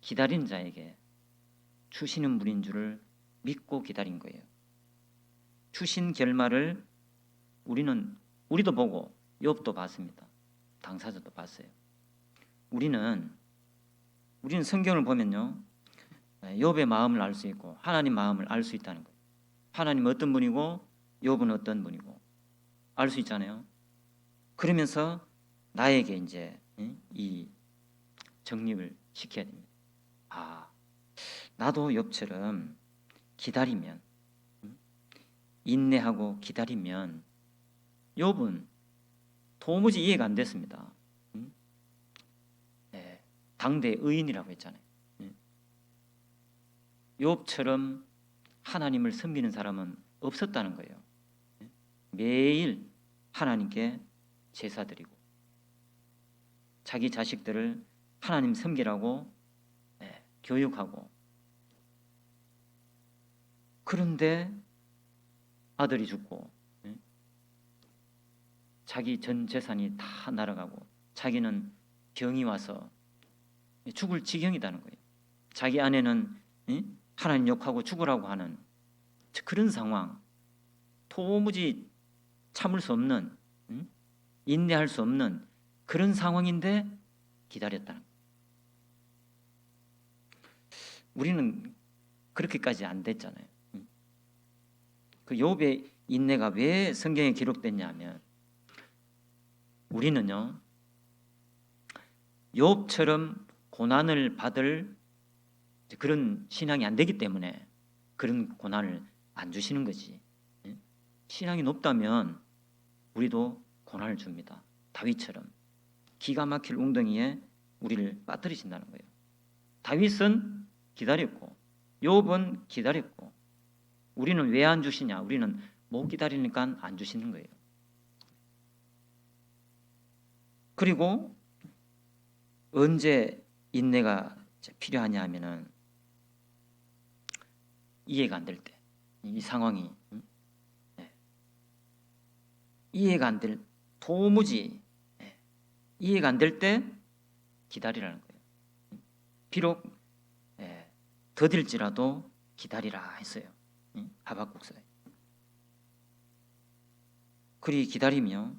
기다린 자에게 주시는 분인 줄을 믿고 기다린 거예요. 주신 결말을 우리도 보고 욥도 봤습니다. 당사자도 봤어요. 우리는 성경을 보면요, 욥의 마음을 알 수 있고 하나님 마음을 알 수 있다는 거예요. 하나님 어떤 분이고 욥은 어떤 분이고 알 수 있잖아요. 그러면서 나에게 이제 이 정립을 시켜야 됩니다. 아, 나도 욥처럼 기다리면, 인내하고 기다리면, 욥은 도무지 이해가 안 됐습니다. 당대 의인이라고 했잖아요. 욥처럼 하나님을 섬기는 사람은 없었다는 거예요. 매일 하나님께 제사드리고 자기 자식들을 하나님 섬기라고 교육하고, 그런데 아들이 죽고 자기 전 재산이 다 날아가고 자기는 병이 와서 죽을 지경이라는 거예요. 자기 아내는 하나님 욕하고 죽으라고 하는 그런 상황, 도무지 참을 수 없는, 인내할 수 없는 그런 상황인데 기다렸다는 거예요. 우리는 그렇게까지 안 됐잖아요. 그 욥의 인내가 왜 성경에 기록됐냐면, 우리는요, 욥처럼 고난을 받을 그런 신앙이 안 되기 때문에 그런 고난을 안 주시는 거지. 예? 신앙이 높다면 우리도 고난을 줍니다. 다윗처럼 기가 막힐 웅덩이에 우리를 빠뜨리신다는 거예요. 다윗은 기다렸고 욥은 기다렸고 우리는 왜 안 주시냐? 우리는 못 기다리니까 안 주시는 거예요. 그리고 언제 인내가 필요하냐 하면은 이해가 안 될 때, 이 상황이 이해가 안 될, 도무지 이해가 안 될 때 기다리라는 거예요. 비록 더딜지라도 기다리라 했어요. 하박국서에. 그리 기다리며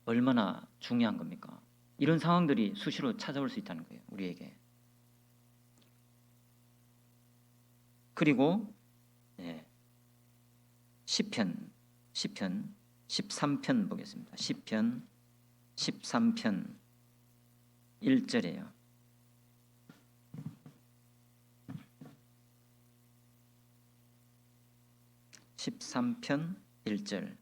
얼마나 중요한 겁니까? 이런 상황들이 수시로 찾아올 수 있다는 거예요. 우리에게. 그리고 시편 13편 보겠습니다. 시편 13편 1절이에요. (13편) 1절.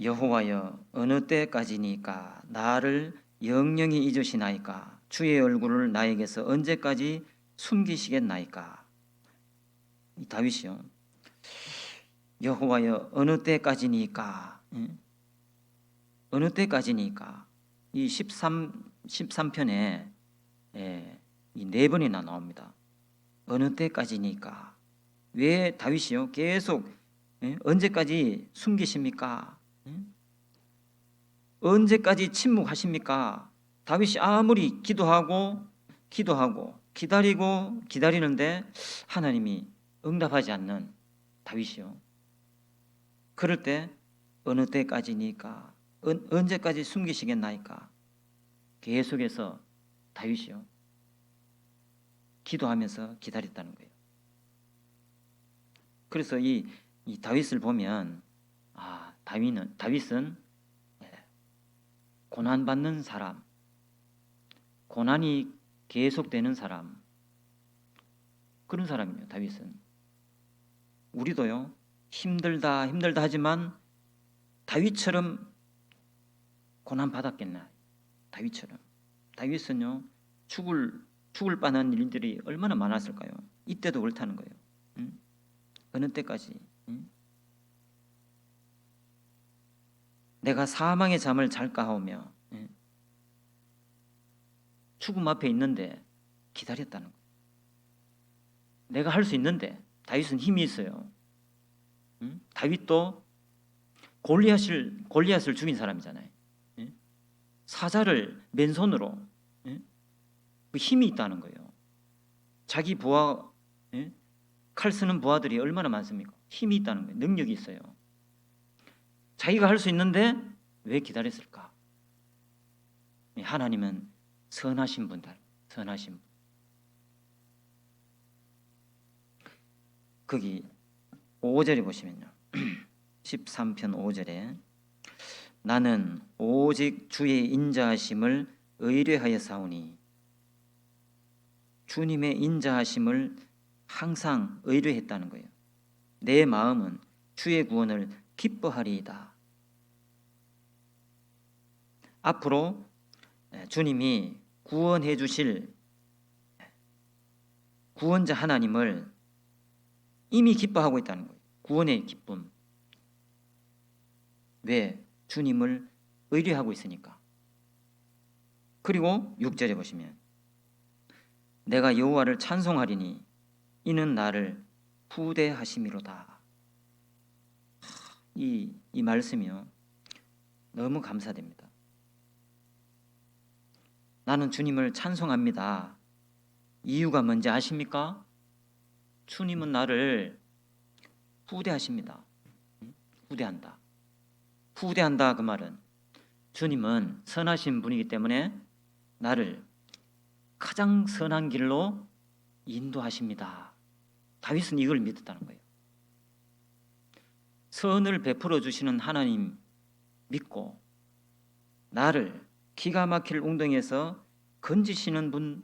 여호와여 어느 때까지니까 나를 영영히 잊으시나이까 주의 얼굴을 나에게서 언제까지 숨기시겠나이까. 이 다윗이요. 여호와여 어느 때까지니까, 어느 때까지니까. 이 13편에 이 4번이나 나옵니다. 어느 때까지니까. 왜 다윗이요 계속 언제까지 숨기십니까? 언제까지 침묵하십니까? 다윗이 아무리 기도하고 기다리고 기다리는데 하나님이 응답하지 않는 다윗이요. 그럴 때 어느 때까지니까, 언제까지 숨기시겠나이까. 계속해서 다윗이요 기도하면서 기다렸다는 거예요. 그래서 이 다윗을 보면 다윗은 고난받는 사람, 고난이 계속되는 사람, 그런 사람이에요. 다윗은. 우리도요 힘들다 하지만 다윗처럼 고난 받았겠나. 다윗은요 죽을 뻔한 일들이 얼마나 많았을까요? 이때도 옳다는 거예요. 어느 때까지? 내가 사망의 잠을 잘까 하오며 죽음 앞에 있는데 기다렸다는 거예요. 내가 할 수 있는데. 다윗은 힘이 있어요. 다윗도 골리앗을 죽인 사람이잖아요. 사자를 맨손으로, 그 힘이 있다는 거예요. 자기 부하, 칼 쓰는 부하들이 얼마나 많습니까? 힘이 있다는 거예요. 능력이 있어요. 자기가 할 수 있는데 왜 기다렸을까? 하나님은 선하신 분들, 선하신 분. 거기 5절에 보시면요. 13편 5절에 나는 오직 주의 인자하심을 의뢰하여 사오니. 주님의 인자하심을 항상 의뢰했다는 거예요. 내 마음은 주의 구원을 기뻐하리이다. 앞으로 주님이 구원해 주실 구원자 하나님을 이미 기뻐하고 있다는 거예요. 구원의 기쁨. 왜? 주님을 의뢰하고 있으니까. 그리고 6절에 보시면 내가 여호와를 찬송하리니 이는 나를 후대하심이로다. 이 말씀이요 너무 감사됩니다. 나는 주님을 찬송합니다. 이유가 뭔지 아십니까? 주님은 나를 후대하십니다. 후대한다. 후대한다 그 말은 주님은 선하신 분이기 때문에 나를 가장 선한 길로 인도하십니다. 다윗은 이걸 믿었다는 거예요. 선을 베풀어 주시는 하나님 믿고 나를 기가 막힐 웅덩이에서 건지시는 분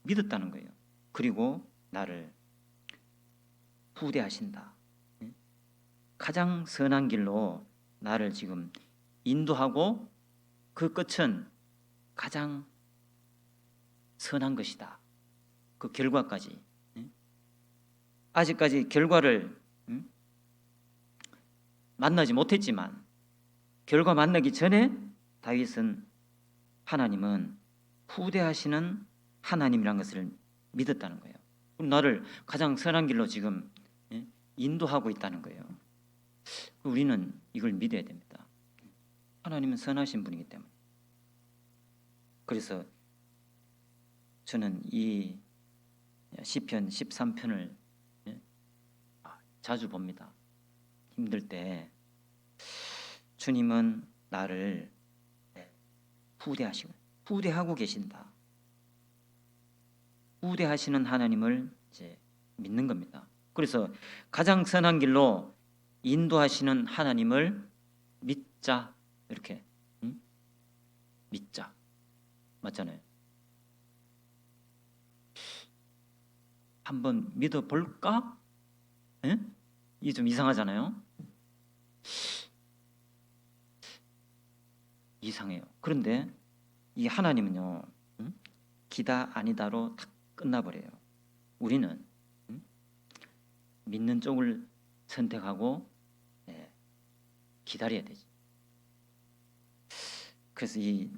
믿었다는 거예요. 그리고 나를 후대하신다. 가장 선한 길로 나를 지금 인도하고 그 끝은 가장 선한 것이다. 그 결과까지. 아직까지 결과를 만나지 못했지만 결과 만나기 전에 다윗은 하나님은 후대하시는 하나님이라는 것을 믿었다는 거예요. 나를 가장 선한 길로 지금 인도하고 있다는 거예요. 우리는 이걸 믿어야 됩니다. 하나님은 선하신 분이기 때문에. 그래서 저는 이 시편 13편을 자주 봅니다. 힘들 때 주님은 나를 후대하고 계신다. 후대하시는 하나님을 이제 믿는 겁니다. 그래서 가장 선한 길로 인도하시는 하나님을 믿자. 이렇게 믿자. 맞잖아요. 한번 믿어볼까? 이게 좀 이상하잖아요. 이상해요. 그런데 이 하나님은요, 기다 아니다로 딱 끝나버려요. 우리는 믿는 쪽을 선택하고 기다려야 되지. 그래서 이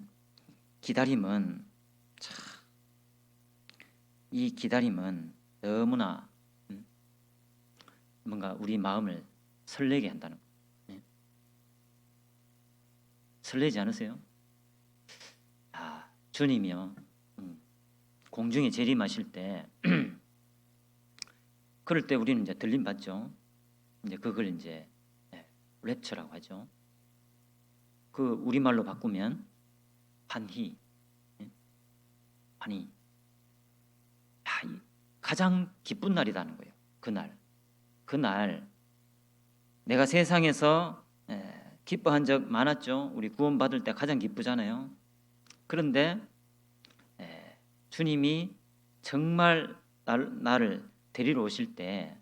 기다림은 너무나 뭔가 우리 마음을 설레게 한다는 거예요. 설레지 않으세요? 주님이요, 공중에 재림하실 때 그럴 때 우리는 이제 들림 받죠. 이제 그걸 이제 랩처라고 하죠. 그 우리말로 바꾸면 환희. 가장 기쁜 날이라는 거예요. 그날 내가 세상에서 기뻐한 적 많았죠. 우리 구원받을 때 가장 기쁘잖아요. 그런데 주님이 정말 나를 데리러 오실 때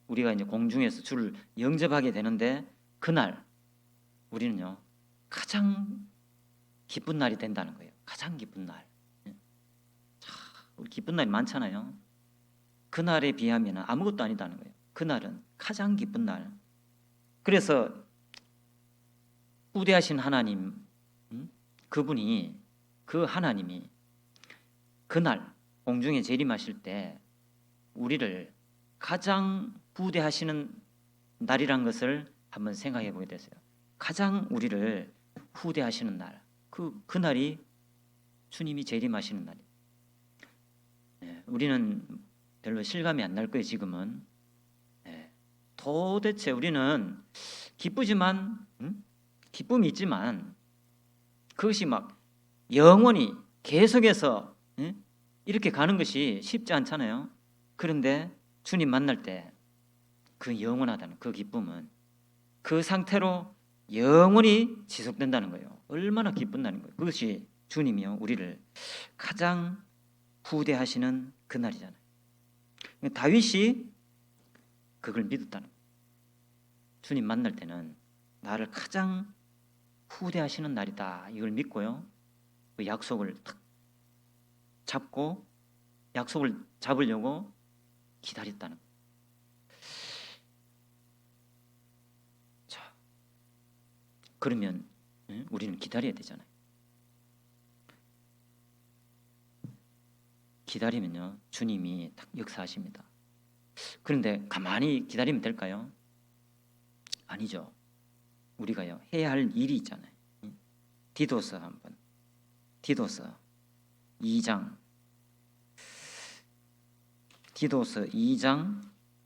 우리가 이제 공중에서 주를 영접하게 되는데 그날 우리는요 가장 기쁜 날이 된다는 거예요. 가장 기쁜 날. 우리 기쁜 날이 많잖아요. 그날에 비하면 아무것도 아니다는 거예요. 그날은 가장 기쁜 날. 그래서 후대하신 하나님, 그분이, 그 하나님이 그날 공중에 재림하실 때 우리를 가장 후대하시는 날이란 것을 한번 생각해 보게 됐어요. 가장 우리를 후대하시는 날, 그 날이 주님이 재림하시는 날이에요. 우리는 별로 실감이 안 날 거예요. 지금은 도대체 우리는 기쁘지만 기쁨이 있지만 그것이 막 영원히 계속해서 이렇게 가는 것이 쉽지 않잖아요. 그런데 주님 만날 때 그 영원하다는 그 기쁨은 그 상태로 영원히 지속된다는 거예요. 얼마나 기쁜다는 거예요. 그것이 주님이요 우리를 가장 후대하시는 그 날이잖아요. 다윗이 그걸 믿었다는 거예요. 주님 만날 때는 나를 가장 후대하시는 날이다. 이걸 믿고요. 그 약속을 딱 잡고 약속을 잡으려고 기다렸다는 거예요. 자, 그러면 우리는 기다려야 되잖아요. 기다리면요 주님이 딱 역사하십니다. 그런데 가만히 기다리면 될까요? 아니죠. 우리가요 해야 할 일이 있잖아요. 디도서 한번 디도서 2장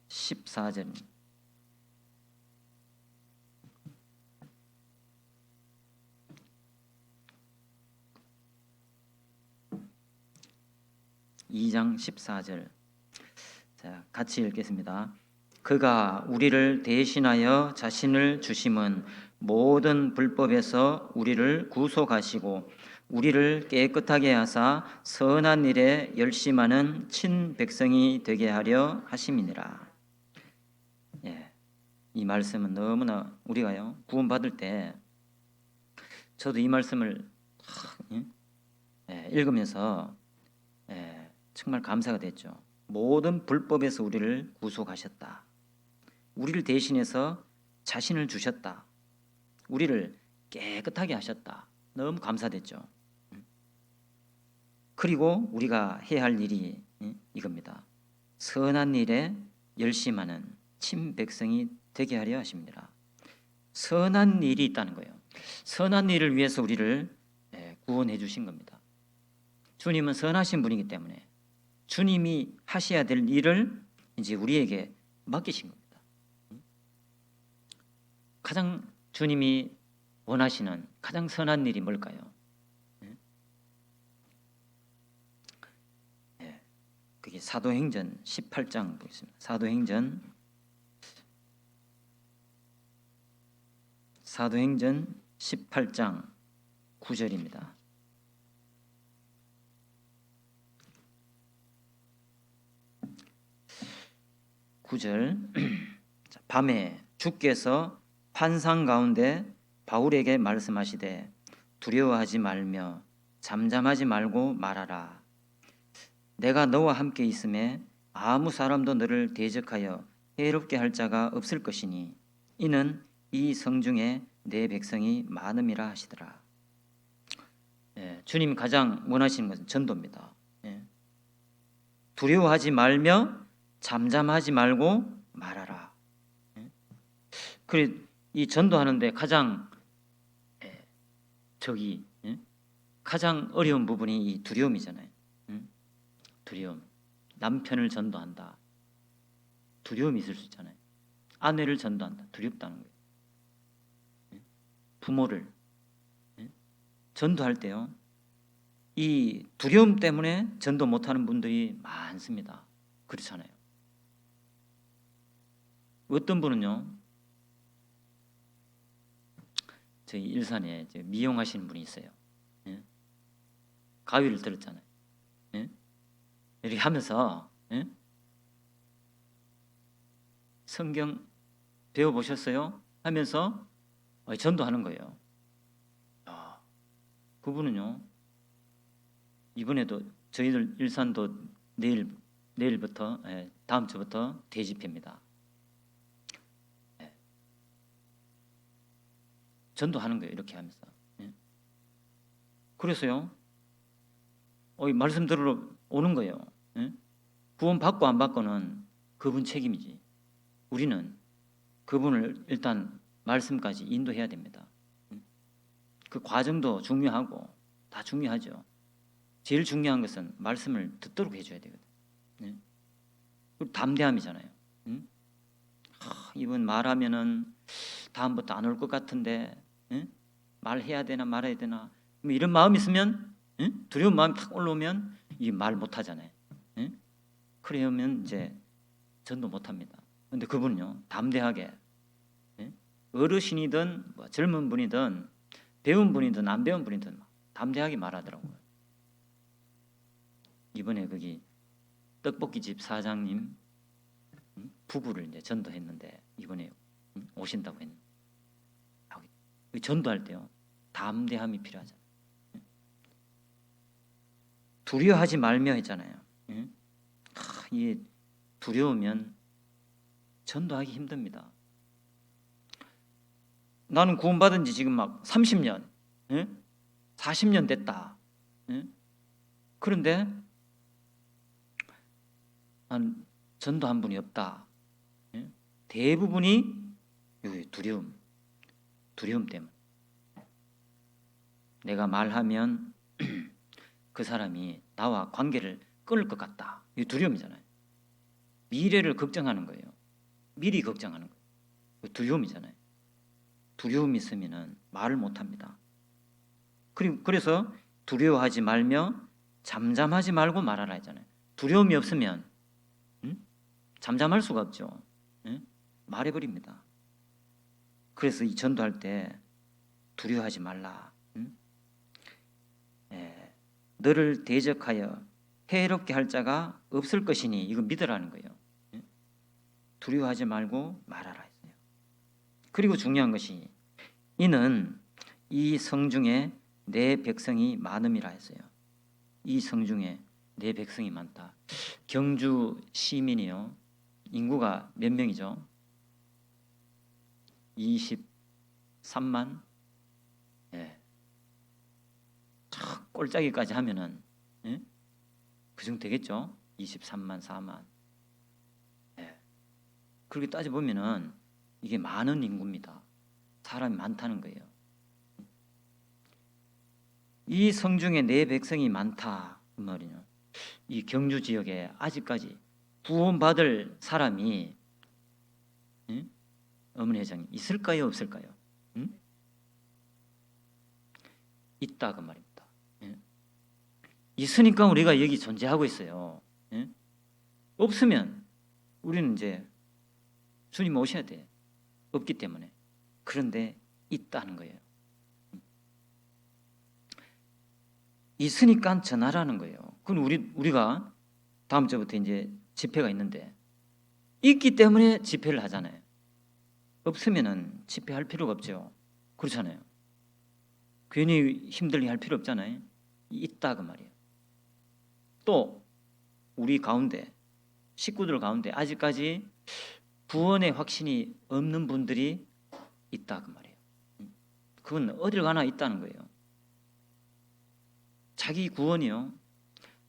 14절 자, 같이 읽겠습니다. 그가 우리를 대신하여 자신을 주심은 모든 불법에서 우리를 구속하시고 우리를 깨끗하게 하사 선한 일에 열심하는 친백성이 되게 하려 하심이니라. 예, 이 말씀은 너무나 우리가요 구원받을 때 저도 이 말씀을 읽으면서 정말 감사가 됐죠. 모든 불법에서 우리를 구속하셨다. 우리를 대신해서 자신을 주셨다. 우리를 깨끗하게 하셨다. 너무 감사됐죠. 그리고 우리가 해야 할 일이 이겁니다. 선한 일에 열심하는 친백성이 되게 하려 하십니다. 선한 일이 있다는 거예요. 선한 일을 위해서 우리를 구원해 주신 겁니다. 주님은 선하신 분이기 때문에 주님이 하셔야 될 일을 이제 우리에게 맡기신 겁니다. 가장 주님이 원하시는 가장 선한 일이 뭘까요? 그게 사도행전 18장 보겠습니다. 사도행전 18장 9절입니다. 밤에 주께서 환상 가운데 바울에게 말씀하시되 두려워하지 말며 잠잠하지 말고 말하라. 내가 너와 함께 있음에 아무 사람도 너를 대적하여 해롭게 할 자가 없을 것이니 이는 이 성중에 내 백성이 많음이라 하시더라. 주님이 가장 원하시는 것은 전도입니다. 두려워하지 말며 잠잠하지 말고 말하라. 그래 이 전도하는데 가장 가장 어려운 부분이 이 두려움이잖아요. 두려움. 남편을 전도한다. 두려움이 있을 수 있잖아요. 아내를 전도한다. 두렵다는 거예요. 부모를 전도할 때요. 이 두려움 때문에 전도 못하는 분들이 많습니다. 그렇잖아요. 어떤 분은요. 저희 일산에 미용하시는 분이 있어요. 가위를 들었잖아요. 이렇게 하면서 성경 배워보셨어요? 하면서 전도하는 거예요. 그분은요. 이번에도 저희들 일산도 내일부터 다음 주부터 대집회입니다. 전도하는 거예요. 이렇게 하면서. 그래서요. 말씀 들으러 오는 거예요. 구원 받고 안 받고는 그분 책임이지. 우리는 그분을 일단 말씀까지 인도해야 됩니다. 그 과정도 중요하고 다 중요하죠. 제일 중요한 것은 말씀을 듣도록 해줘야 되거든. 그리고 담대함이잖아요. 이분 말하면은 다음부터 안 올 것 같은데 말해야 되나 말아야 되나 뭐 이런 마음이 있으면 두려운 마음이 탁 올라오면 이 말 못하잖아요. 그러면 이제 전도 못합니다. 근데 그분은요 담대하게 어르신이든 뭐 젊은 분이든 배운 분이든 안 배운 분이든 담대하게 말하더라고요. 이번에 거기 떡볶이집 사장님 부부를 이제 전도했는데 이번에 오신다고 했는데 전도할 때요 담대함이 필요하잖아요. 두려워하지 말며 했잖아요. 이 두려우면 전도하기 힘듭니다. 나는 구원받은 지 지금 막 30년, 40년 됐다. 그런데 난 전도한 분이 없다. 대부분이 여기 두려움 때문에. 내가 말하면 그 사람이 나와 관계를 끊을 것 같다. 이 두려움이잖아요. 미래를 걱정하는 거예요. 미리 걱정하는 거예요. 두려움이잖아요. 두려움이 있으면 말을 못합니다. 그래서 두려워하지 말며 잠잠하지 말고 말하라 했잖아요. 두려움이 없으면 잠잠할 수가 없죠. 말해버립니다. 그래서 이 전도할 때 두려워하지 말라. 너를 대적하여 해롭게 할 자가 없을 것이니 이거 믿으라는 거예요. 두려워하지 말고 말하라 했어요. 그리고 중요한 것이 이는 이 성중에 내 백성이 많음이라 했어요. 이 성중에 내 백성이 많다. 경주 시민이요. 인구가 몇 명이죠? 23만. 예. 꼴짜기까지 하면은 예? 그 정도 되겠죠? 23만, 4만. 예. 그렇게 따져 보면은 이게 많은 인구입니다. 사람이 많다는 거예요. 이 성중에 내 백성이 많다 그 말이요. 이 경주 지역에 아직까지 구원받을 사람이 어머니 회장님 있을까요, 없을까요? 있다 그 말입니다. 있으니까 우리가 여기 존재하고 있어요. 없으면 우리는 이제 주님 오셔야 돼. 없기 때문에. 그런데 있다는 거예요. 있으니까 전하라는 거예요. 그럼 우리가 다음 주부터 이제 집회가 있는데 있기 때문에 집회를 하잖아요. 없으면은 집회할 필요가 없죠. 그렇잖아요. 괜히 힘들게 할 필요 없잖아요. 있다 그 말이에요. 또 우리 가운데 식구들 가운데 아직까지 구원의 확신이 없는 분들이 있다 그 말이에요. 그건 어딜 가나 있다는 거예요. 자기 구원이요.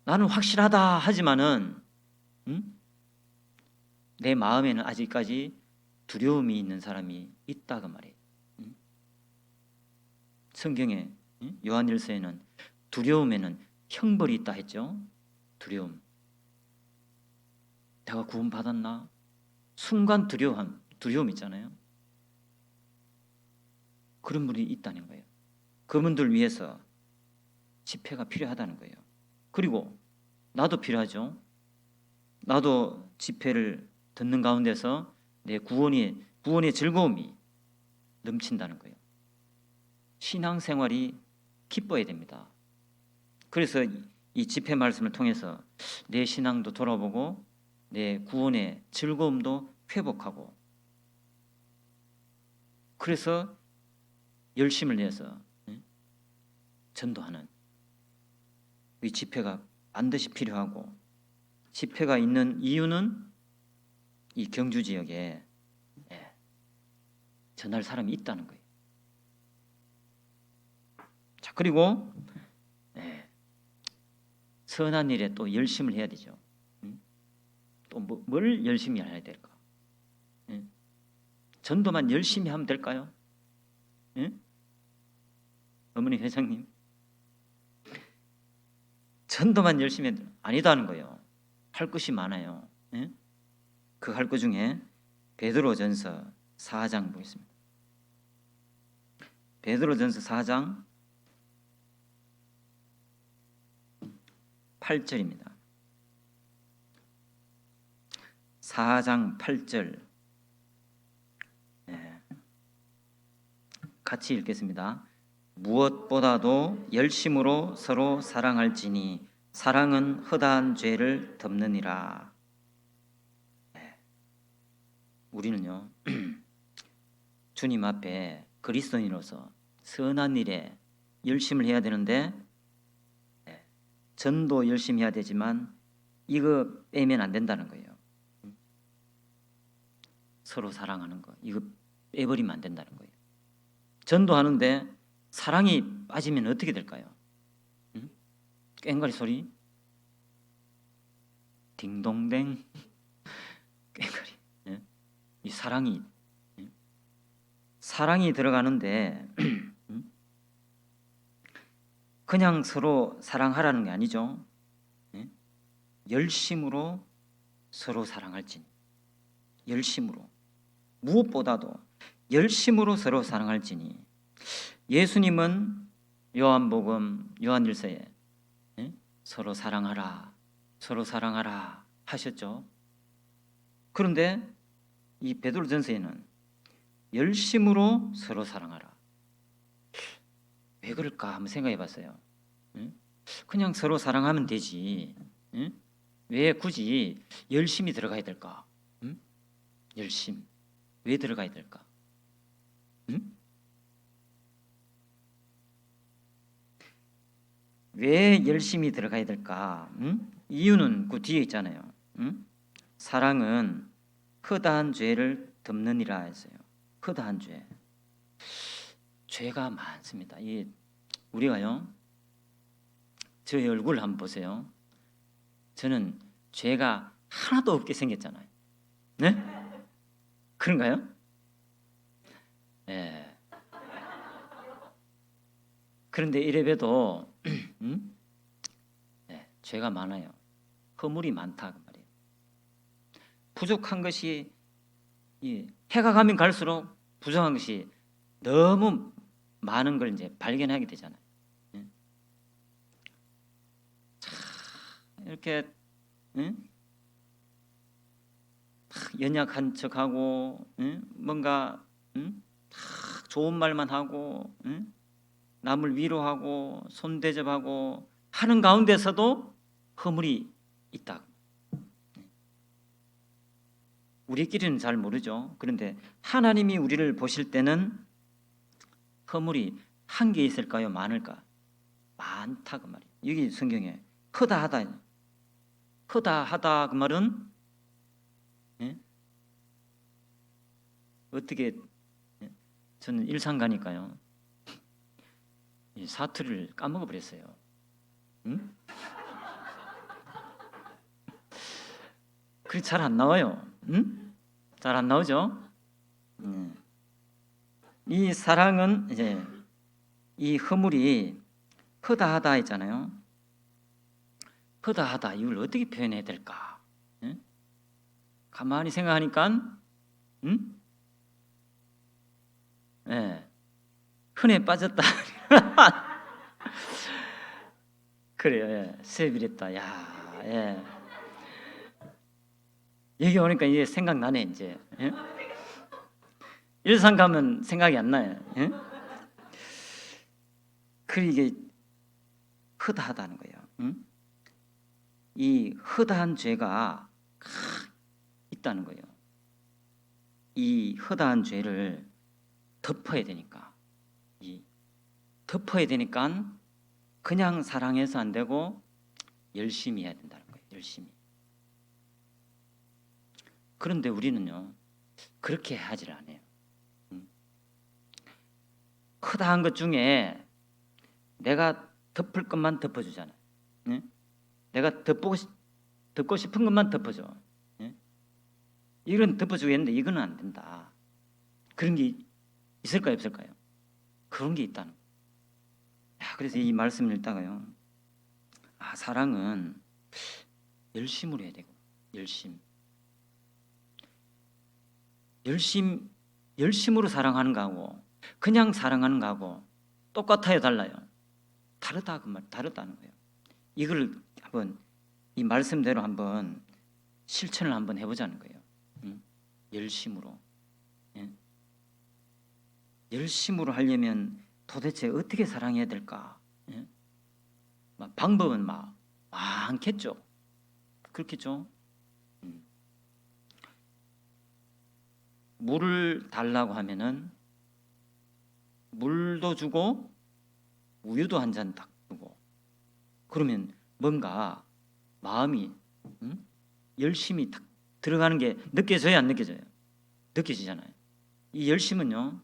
나는 확실하다 하지만은 내 마음에는 아직까지 두려움이 있는 사람이 있다 그 말이에요. 성경에 요한일서에는 두려움에는 형벌이 있다 했죠. 두려움. 내가 구원받았나? 순간 두려움 있잖아요. 그런 분이 있다는 거예요. 그분들 위해서 집회가 필요하다는 거예요. 그리고 나도 필요하죠. 나도 집회를 듣는 가운데서 내 구원의 즐거움이 넘친다는 거예요. 신앙생활이 기뻐야 됩니다. 그래서 이 집회 말씀을 통해서 내 신앙도 돌아보고 내 구원의 즐거움도 회복하고 그래서 열심을 내서 전도하는 이 집회가 반드시 필요하고 집회가 있는 이유는 이 경주 지역에 전할 사람이 있다는 거예요. 자, 그리고 선한 일에 또 열심을 해야 되죠. 또 뭘 열심히 해야 될까? 전도만 열심히 하면 될까요? 어머니 회장님, 전도만 열심히 해도 아니다는 거예요. 할 것이 많아요. 그 할 것 중에 베드로전서 4장 보겠습니다. 베드로전서 4장 8절입니다. 4장 8절 같이 읽겠습니다. 무엇보다도 열심으로 서로 사랑할지니 사랑은 허다한 죄를 덮느니라. 우리는요 주님 앞에 그리스도인으로서 선한 일에 열심을 해야 되는데 전도 열심히 해야 되지만 이거 빼면 안 된다는 거예요. 서로 사랑하는 거 이거 빼버리면 안 된다는 거예요. 전도하는데 사랑이 빠지면 어떻게 될까요? 꽹과리 소리 딩동댕 꽹과리 이 사랑이 들어가는데 그냥 서로 사랑하라는 게 아니죠. 열심으로 서로 사랑할지니 열심으로 무엇보다도 열심으로 서로 사랑할지니 예수님은 요한복음 요한일서에 서로 사랑하라 하셨죠. 그런데 이 베드로전서에는 열심으로 서로 사랑하라. 왜 그럴까 한번 생각해 봤어요. 그냥 서로 사랑하면 되지. 응? 왜 굳이 열심히 들어가야 될까? 응? 열심. 왜 들어가야 될까? 응? 왜 열심히 들어가야 될까? 응? 이유는 그 뒤에 있잖아요. 응? 사랑은 허다한 죄를 덮느니라 했어요. 허다한 죄. 죄가 많습니다. 이 우리가요. 저의 얼굴 한번 보세요. 저는 죄가 하나도 없게 생겼잖아요. 네? 그런가요? 예. 그런데 이래봬도 예, 죄가 많아요. 허물이 많다 그 말이에요. 부족한 것이 해가 가면 갈수록 부족한 것이 너무 많은 걸 이제 발견하게 되잖아요. 예. 이렇게 연약한 척하고 뭔가 좋은 말만 하고 남을 위로하고 손대접하고 하는 가운데서도 허물이 있다. 우리끼리는 잘 모르죠. 그런데 하나님이 우리를 보실 때는 허물이 한 개 있을까요? 많을까? 많다 그 말이에요. 여기 성경에 허다하다. 허다하다 그 말은 예? 어떻게 저는 일상 가니까요. 이 사투리를 까먹어 버렸어요. 응? 그게 잘 안 나와요. 응? 잘 안 나오죠? 이 사랑은 이제 이 허물이 허다하다 했잖아요. 허다하다 이걸 어떻게 표현해야 될까? 응? 가만히 생각하니까 예, 흔해 빠졌다. 그래요. 예. 세비랬다. 야, 예. 여기 오니까 이제 생각나네 이제. 예? 일산 가면 생각이 안 나요. 예? 그래 이게 허다하다는 거예요. 응? 이 허다한 죄가 있다는 거예요. 이 허다한 죄를 덮어야 되니까. 이 덮어야 되니까 그냥 사랑해서 안 되고 열심히 해야 된다는 거예요. 열심히. 그런데 우리는요 그렇게 하질 않아요. 허다한 것 중에 내가 덮을 것만 덮어주잖아요. 네? 내가 덮고 싶은 것만 덮어줘. 네? 이건 덮어주겠는데 이거는 안 된다. 그런 게 있을까요, 없을까요? 그런 게 있다는 거예요. 그래서 이 말씀을 읽다가요. 사랑은 열심으로 해야 되고 열심으로 사랑하는 거하고 그냥 사랑하는 거하고 똑같아요, 달라요? 다르다 그 말, 다르다는 거예요. 이걸 한번 이 말씀대로 한번 실천을 한번 해보자는 거예요. 열심으로. 예? 열심으로 하려면 도대체 어떻게 사랑해야 될까? 예? 방법은 많겠죠. 그렇겠죠. 물을 달라고 하면은 물도 주고 우유도 한 잔 딱 주고 그러면 뭔가 마음이 열심히 딱 들어가는 게 느껴져요, 안 느껴져요? 느껴지잖아요. 이 열심은요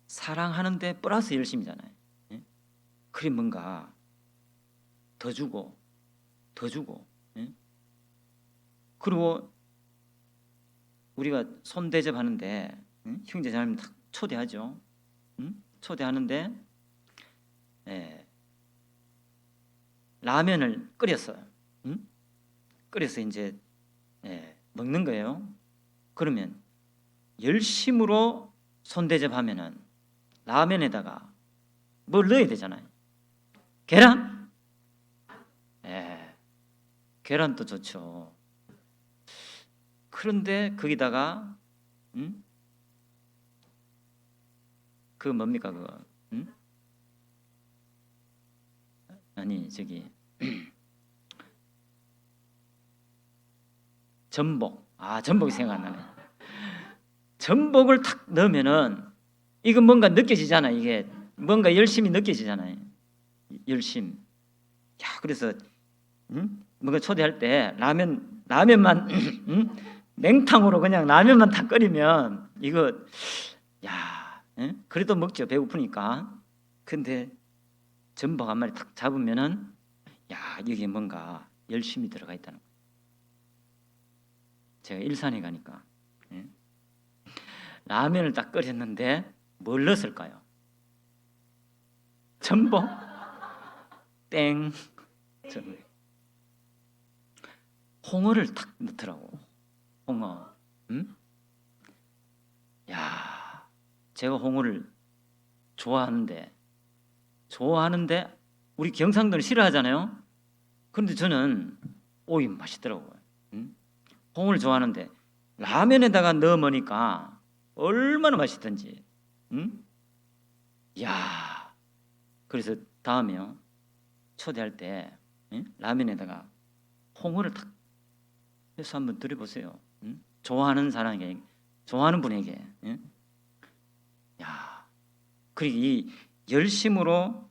사랑하는데 플러스 열심이잖아요. 예? 그래 뭔가 더 주고 더 주고 예? 그리고 우리가 손 대접하는데 형제자매님 딱 초대하죠. 초대하는데 예, 라면을 끓였어요. 끓여서 이제 먹는 거예요. 그러면 열심으로 손 대접하면은 라면에다가 뭘 넣어야 되잖아요. 계란? 예, 계란도 좋죠. 그런데 거기다가 그 뭡니까 그거? 아니 저기 전복. 전복이 생각나네. 전복을 탁 넣으면은 이건 뭔가 느껴지잖아. 이게 뭔가 열심히 느껴지잖아요. 열심. 야, 그래서 뭔가 초대할 때 라면만 냉탕으로 그냥 라면만 다 끓이면 이거 야, 그래도 먹죠. 배고프니까. 근데 전복 한 마리 탁 잡으면은 야, 여기 뭔가 열심히 들어가 있다는 거예요. 제가 일산에 가니까 라면을 딱 끓였는데 뭘 넣었을까요? 전복? 땡. 홍어를 탁 넣더라고. 홍어. 야, 제가 홍어를 좋아하는데 우리 경상도는 싫어하잖아요. 그런데 저는 오이 맛있더라고요. 홍어를 좋아하는데 라면에다가 넣어 먹으니까 얼마나 맛있던지. 야, 그래서 다음에요 초대할 때 라면에다가 홍어를 탁 해서 한번 드려보세요. 좋아하는 사람에게, 좋아하는 분에게. 야, 그리고 이 열심으로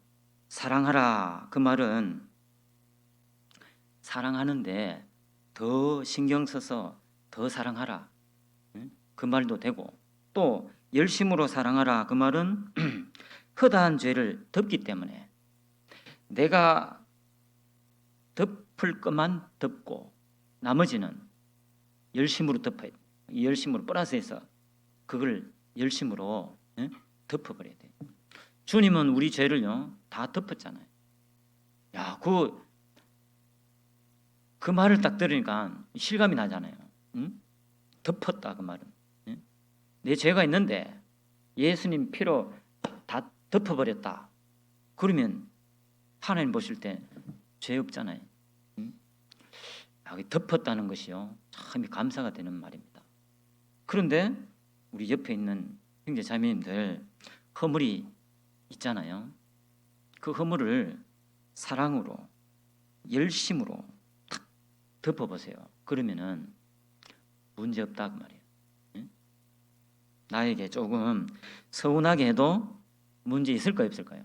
사랑하라 그 말은 사랑하는데 더 신경 써서 더 사랑하라 그 말도 되고, 또 열심으로 사랑하라 그 말은 허다한 죄를 덮기 때문에 내가 덮을 것만 덮고 나머지는 열심으로 덮어야 돼. 열심으로 플러스해서 그걸 열심으로 덮어버려야 돼. 주님은 우리 죄를요 다 덮었잖아요. 야, 그 말을 딱 들으니까 실감이 나잖아요. 덮었다 그 말은. 내 죄가 있는데 예수님 피로 다 덮어버렸다. 그러면 하나님 보실 때 죄 없잖아요. 덮었다는 것이요 참 감사가 되는 말입니다. 그런데 우리 옆에 있는 형제 자매님들 허물이 있잖아요. 그 허물을 사랑으로 열심으로 탁 덮어보세요. 그러면은 문제 없다 그 말이에요. 나에게 조금 서운하게 해도 문제 있을까요 없을까요?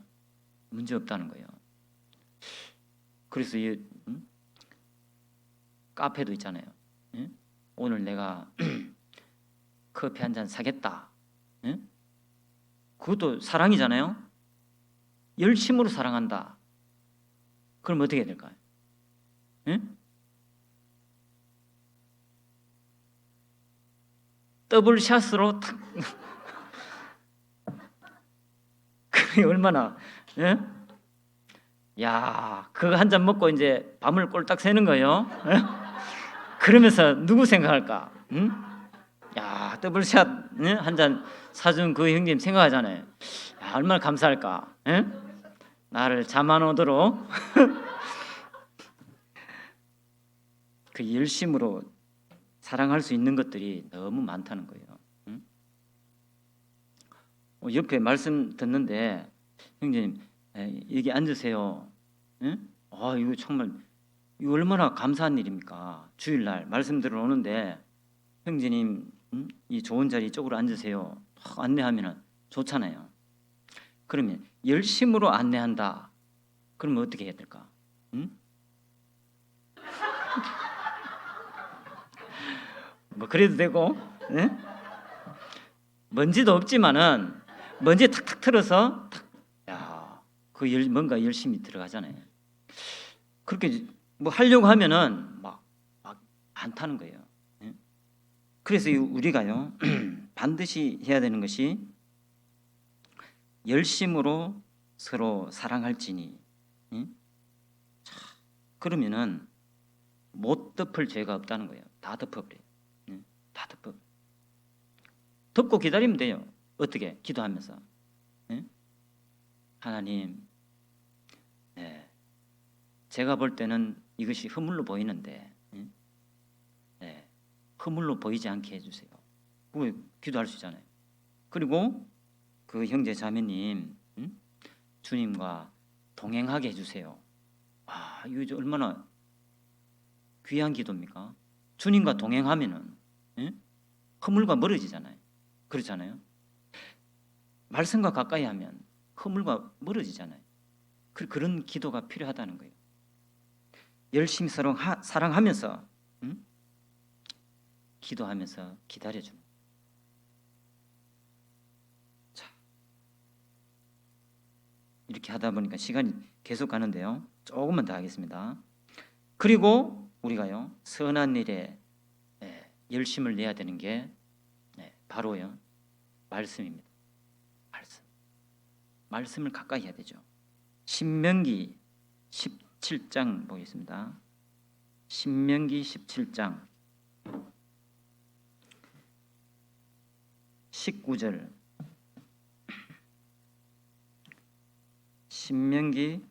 문제 없다는 거예요. 그래서 이 카페도 있잖아요. 오늘 내가 커피 한 잔 사겠다. 그것도 사랑이잖아요. 열심으로 사랑한다. 그럼 어떻게 해야 될까요? 더블 샷으로 탁. 그게 얼마나, 예? 야, 그거 한 잔 먹고 이제 밤을 꼴딱 새는 거예요. 그러면서 누구 생각할까? 야, 더블샷 한 잔 사준 그 형님 생각하잖아요. 야, 얼마나 감사할까? 나를 잠 안 오도록 그 열심으로 사랑할 수 있는 것들이 너무 많다는 거예요. 옆에 말씀 듣는데 형님 여기 앉으세요. 이거 정말 이거 얼마나 감사한 일입니까? 주일날 말씀 들어오는데 형제님 이 좋은 자리 이쪽으로 앉으세요. 안내하면 좋잖아요. 그러면 열심으로 안내한다. 그러면 어떻게 해야 될까? 뭐 그래도 되고, 먼지도 없지만은 먼지 탁탁 틀어서 야, 뭔가 열심히 들어가잖아요. 그렇게 뭐 하려고 하면은 막 안 타는 거예요. 그래서 우리가요 반드시 해야 되는 것이 열심으로 서로 사랑할지니. 그러면은 못 덮을 죄가 없다는 거예요. 다 덮어버려요. 다 덮고 기다리면 돼요. 어떻게? 기도하면서. 하나님, 제가 볼 때는 이것이 허물로 보이는데 허물로 보이지 않게 해주세요. 그거 기도할 수 있잖아요. 그리고 그 형제 자매님 주님과 동행하게 해주세요. 이거 얼마나 귀한 기도입니까? 주님과 동행하면은 허물과 멀어지잖아요. 그렇잖아요. 말씀과 가까이 하면 허물과 멀어지잖아요. 그런 기도가 필요하다는 거예요. 열심히 서로 사랑하면서 기도하면서 기다려주는. 자, 이렇게 하다 보니까 시간이 계속 가는데요. 조금만 더 하겠습니다. 그리고 우리가요 선한 일에 열심을 내야 되는 게 바로요 말씀입니다. 말씀을 가까이 해야 되죠. 신명기 17장 보겠습니다. 신명기 17장 19절. 신명기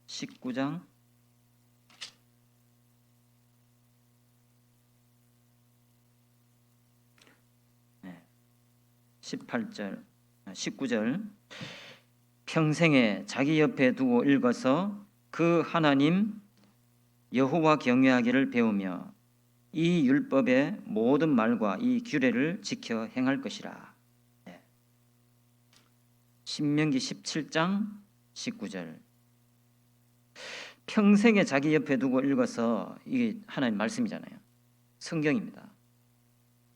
19장 18절 19절. 평생에 자기 옆에 두고 읽어서 그 하나님 여호와 경외하기를 배우며 이 율법의 모든 말과 이 규례를 지켜 행할 것이라. 신명기 17장 19절. 평생에 자기 옆에 두고 읽어서 이게 하나님 말씀이잖아요. 성경입니다.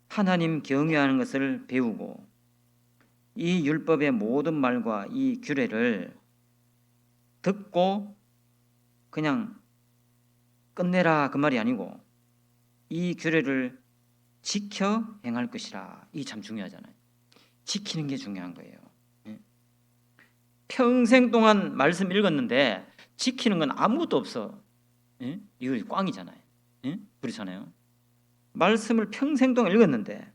하나님 경외하는 것을 배우고 이 율법의 모든 말과 이 규례를 듣고 그냥 끝내라 그 말이 아니고 이 규례를 지켜 행할 것이라. 이게 참 중요하잖아요. 지키는 게 중요한 거예요. 평생 동안 말씀 읽었는데 지키는 건 아무것도 없어. 이거 꽝이잖아요. 그렇잖아요. 말씀을 평생 동안 읽었는데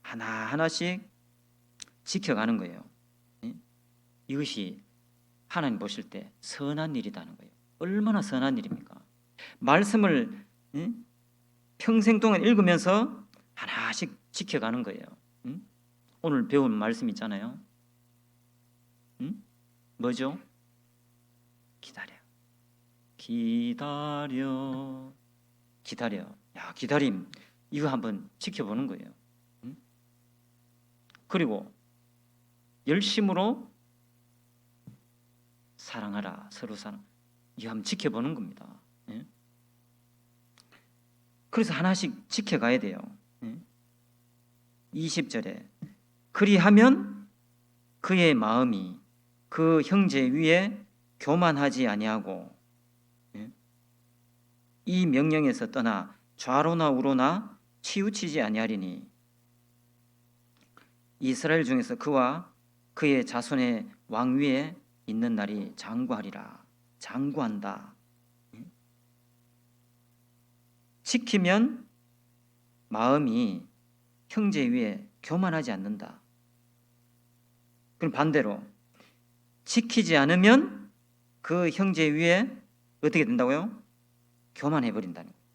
하나하나씩 지켜가는 거예요. 이것이 하나님 보실 때 선한 일이라는 거예요. 얼마나 선한 일입니까? 말씀을 평생 동안 읽으면서 하나씩 지켜가는 거예요. 오늘 배운 말씀 있잖아요. 뭐죠? 기다려. 기다려. 기다려. 야, 기다림. 이거 한번 지켜보는 거예요. 그리고 열심으로 사랑하라. 서로 사랑. 이거 한번 지켜보는 겁니다. 그래서 하나씩 지켜가야 돼요. 20절에 그리하면 그의 마음이 그 형제 위에 교만하지 아니하고 이 명령에서 떠나 좌로나 우로나 치우치지 아니하리니 이스라엘 중에서 그와 그의 자손의 왕 위에 있는 날이 장구하리라. 장구한다. 지키면 마음이 형제 위에 교만하지 않는다. 그럼 반대로 지키지 않으면 그 형제 위에 어떻게 된다고요? 교만해 버린다는 거예요.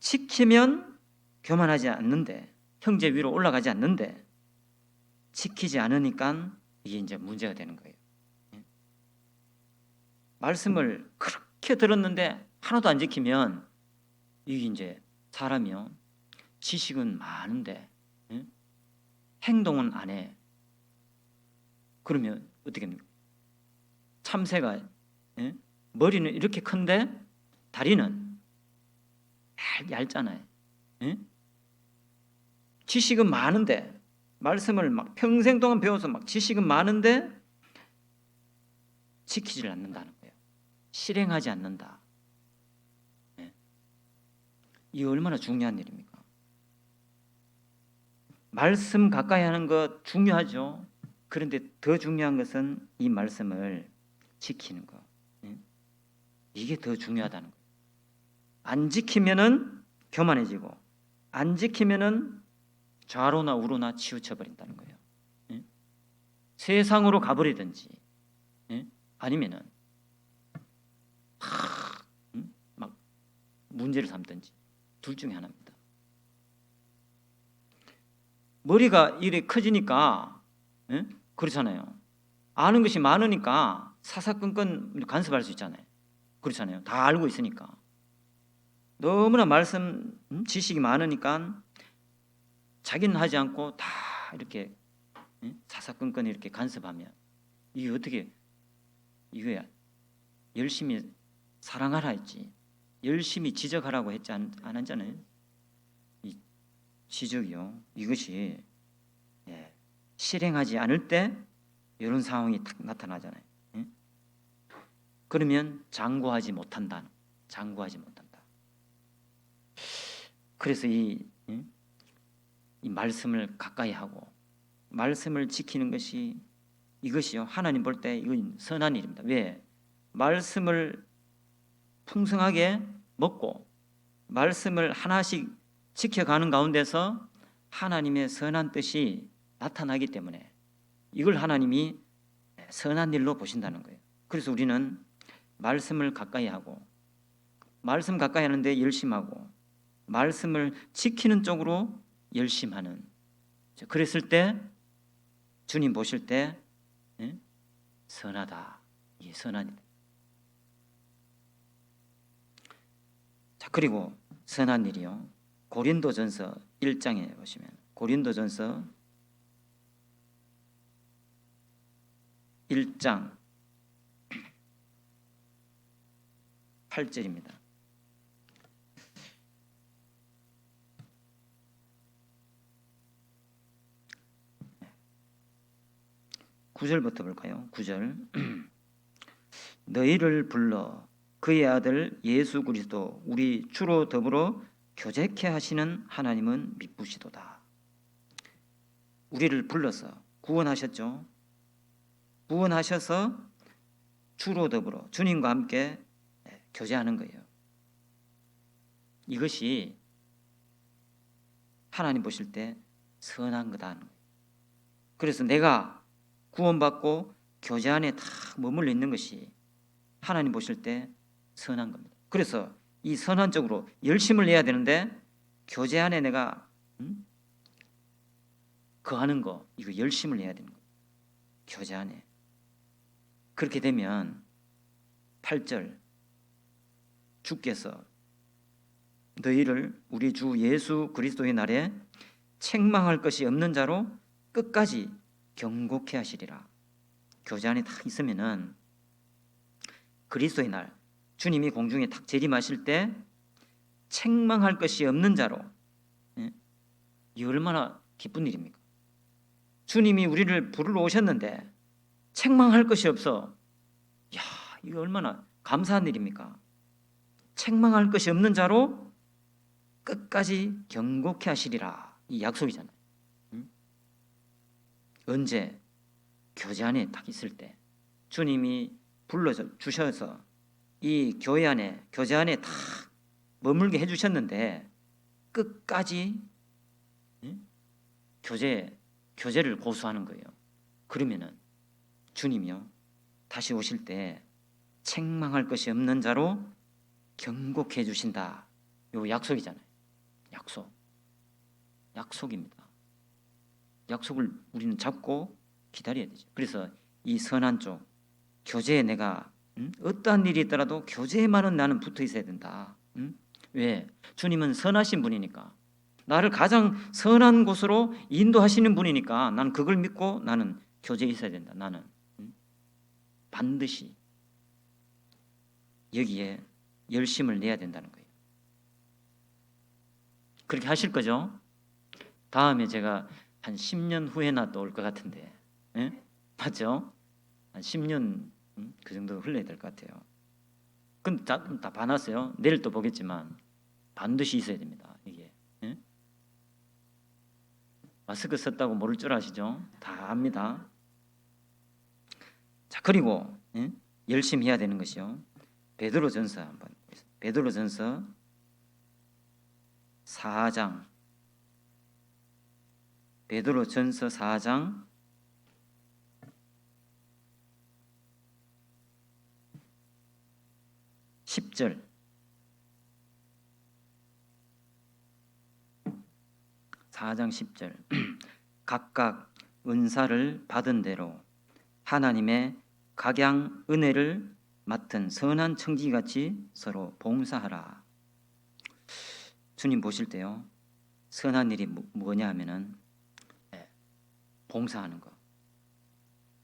지키면 교만하지 않는데 형제 위로 올라가지 않는데 지키지 않으니까 이게 이제 문제가 되는 거예요. 말씀을 그렇게 들었는데 하나도 안 지키면 이게 이제 사람이요 지식은 많은데 행동은 안 해. 그러면 어떻게 됩니까? 참새가 머리는 이렇게 큰데 다리는 얇잖아요. 지식은 많은데 말씀을 막 평생 동안 배워서 막 지식은 많은데 지키질 않는다는 거예요. 실행하지 않는다. 이게 얼마나 중요한 일입니까? 말씀 가까이 하는 것 중요하죠. 그런데 더 중요한 것은 이 말씀을 지키는 거. 이게 더 중요하다는 거예요. 안 지키면은 교만해지고 안 지키면은 좌로나 우로나 치우쳐 버린다는 거예요. 세상으로 가버리든지 아니면은 막 문제를 삼든지 둘 중에 하나입니다. 머리가 이렇게 커지니까 예? 그렇잖아요. 아는 것이 많으니까 사사건건 간섭할 수 있잖아요. 그렇잖아요. 다 알고 있으니까. 너무나 말씀 지식이 많으니까 자기는 하지 않고 다 이렇게 사사건건 이렇게 간섭하면 이게 어떻게 이거야? 열심히 사랑하라 했지. 열심히 지적하라고 했지 안 했잖아요. 이 지적이요. 이것이 실행하지 않을 때 이런 상황이 딱 나타나잖아요. 그러면 장구하지 못한다. 장구하지 못한다. 그래서 이 말씀을 가까이 하고 말씀을 지키는 것이 이것이요. 하나님 볼 때 이건 선한 일입니다. 왜? 말씀을 풍성하게 먹고 말씀을 하나씩 지켜가는 가운데서 하나님의 선한 뜻이 나타나기 때문에 이걸 하나님이 선한 일로 보신다는 거예요. 그래서 우리는 말씀을 가까이 하고 말씀 가까이 하는데 열심하고 말씀을 지키는 쪽으로 열심하는, 그랬을 때 주님 보실 때 선하다. 이게 선한. 자, 그리고 선한 일이요. 고린도전서 1장에 보시면 고린도전서 1장 8절입니다. (9절부터) 볼까요? 9절. 너희를 불러 그의 아들 예수 그리스도 우리 주로 더불어 교제케 하시는 하나님은 미쁘시도다. 우리를 불러서 구원하셨죠. 구원하셔서 주로 더불어 주님과 함께 교제하는 거예요. 이것이 하나님 보실 때 선한 거다. 그래서 내가 구원받고 교제 안에 다 머물러 있는 것이 하나님 보실 때 선한 겁니다. 그래서 이 선한 쪽으로 열심을 내야 되는데 교제 안에 내가 거하는 거, 이거 열심을 내야 되는 거예요. 교제 안에. 그렇게 되면 8절 주께서 너희를 우리 주 예수 그리스도의 날에 책망할 것이 없는 자로 끝까지 경고케 하시리라. 교제 안에 딱 있으면은 그리스도의 날 주님이 공중에 딱 재림하실 때 책망할 것이 없는 자로, 이 얼마나 기쁜 일입니까? 주님이 우리를 부르러 오셨는데 책망할 것이 없어. 야, 이거 얼마나 감사한 일입니까? 책망할 것이 없는 자로 끝까지 경고케 하시리라. 이 약속이잖아요. 언제? 교제 안에 딱 있을 때 주님이 불러주셔서 이 교회 안에, 교제 안에 딱 머물게 해주셨는데 끝까지 교제를 고수하는 거예요. 그러면은 주님이요 다시 오실 때 책망할 것이 없는 자로 경고케 해주신다. 요 약속이잖아요. 약속입니다. 약속을 우리는 잡고 기다려야 되죠. 그래서 이 선한 쪽 교제에 내가 어떠한 일이 있더라도 교제에만은 나는 붙어 있어야 된다. 왜? 주님은 선하신 분이니까, 나를 가장 선한 곳으로 인도하시는 분이니까 나는 그걸 믿고 나는 교제에 있어야 된다. 나는 반드시 여기에 열심을 내야 된다는 거예요. 그렇게 하실 거죠? 다음에 제가 한 10년 후에나 또 올 것 같은데, 맞죠? 한 10년 그 정도 흘러야 될 것 같아요. 근데 다 봐놨어요. 내일 또 보겠지만 반드시 있어야 됩니다. 이게 마스크 썼다고 모를 줄 아시죠? 다 압니다. 자, 그리고 열심히 해야 되는 것이요. 베드로전서 한번. 베드로전서 4장. 베드로전서 4장 10절. 4장 10절. 각각 은사를 받은 대로 하나님의 각양 은혜를 맡은 선한 청지기같이 서로 봉사하라. 주님 보실 때요, 선한 일이 뭐냐 하면은 봉사하는 거.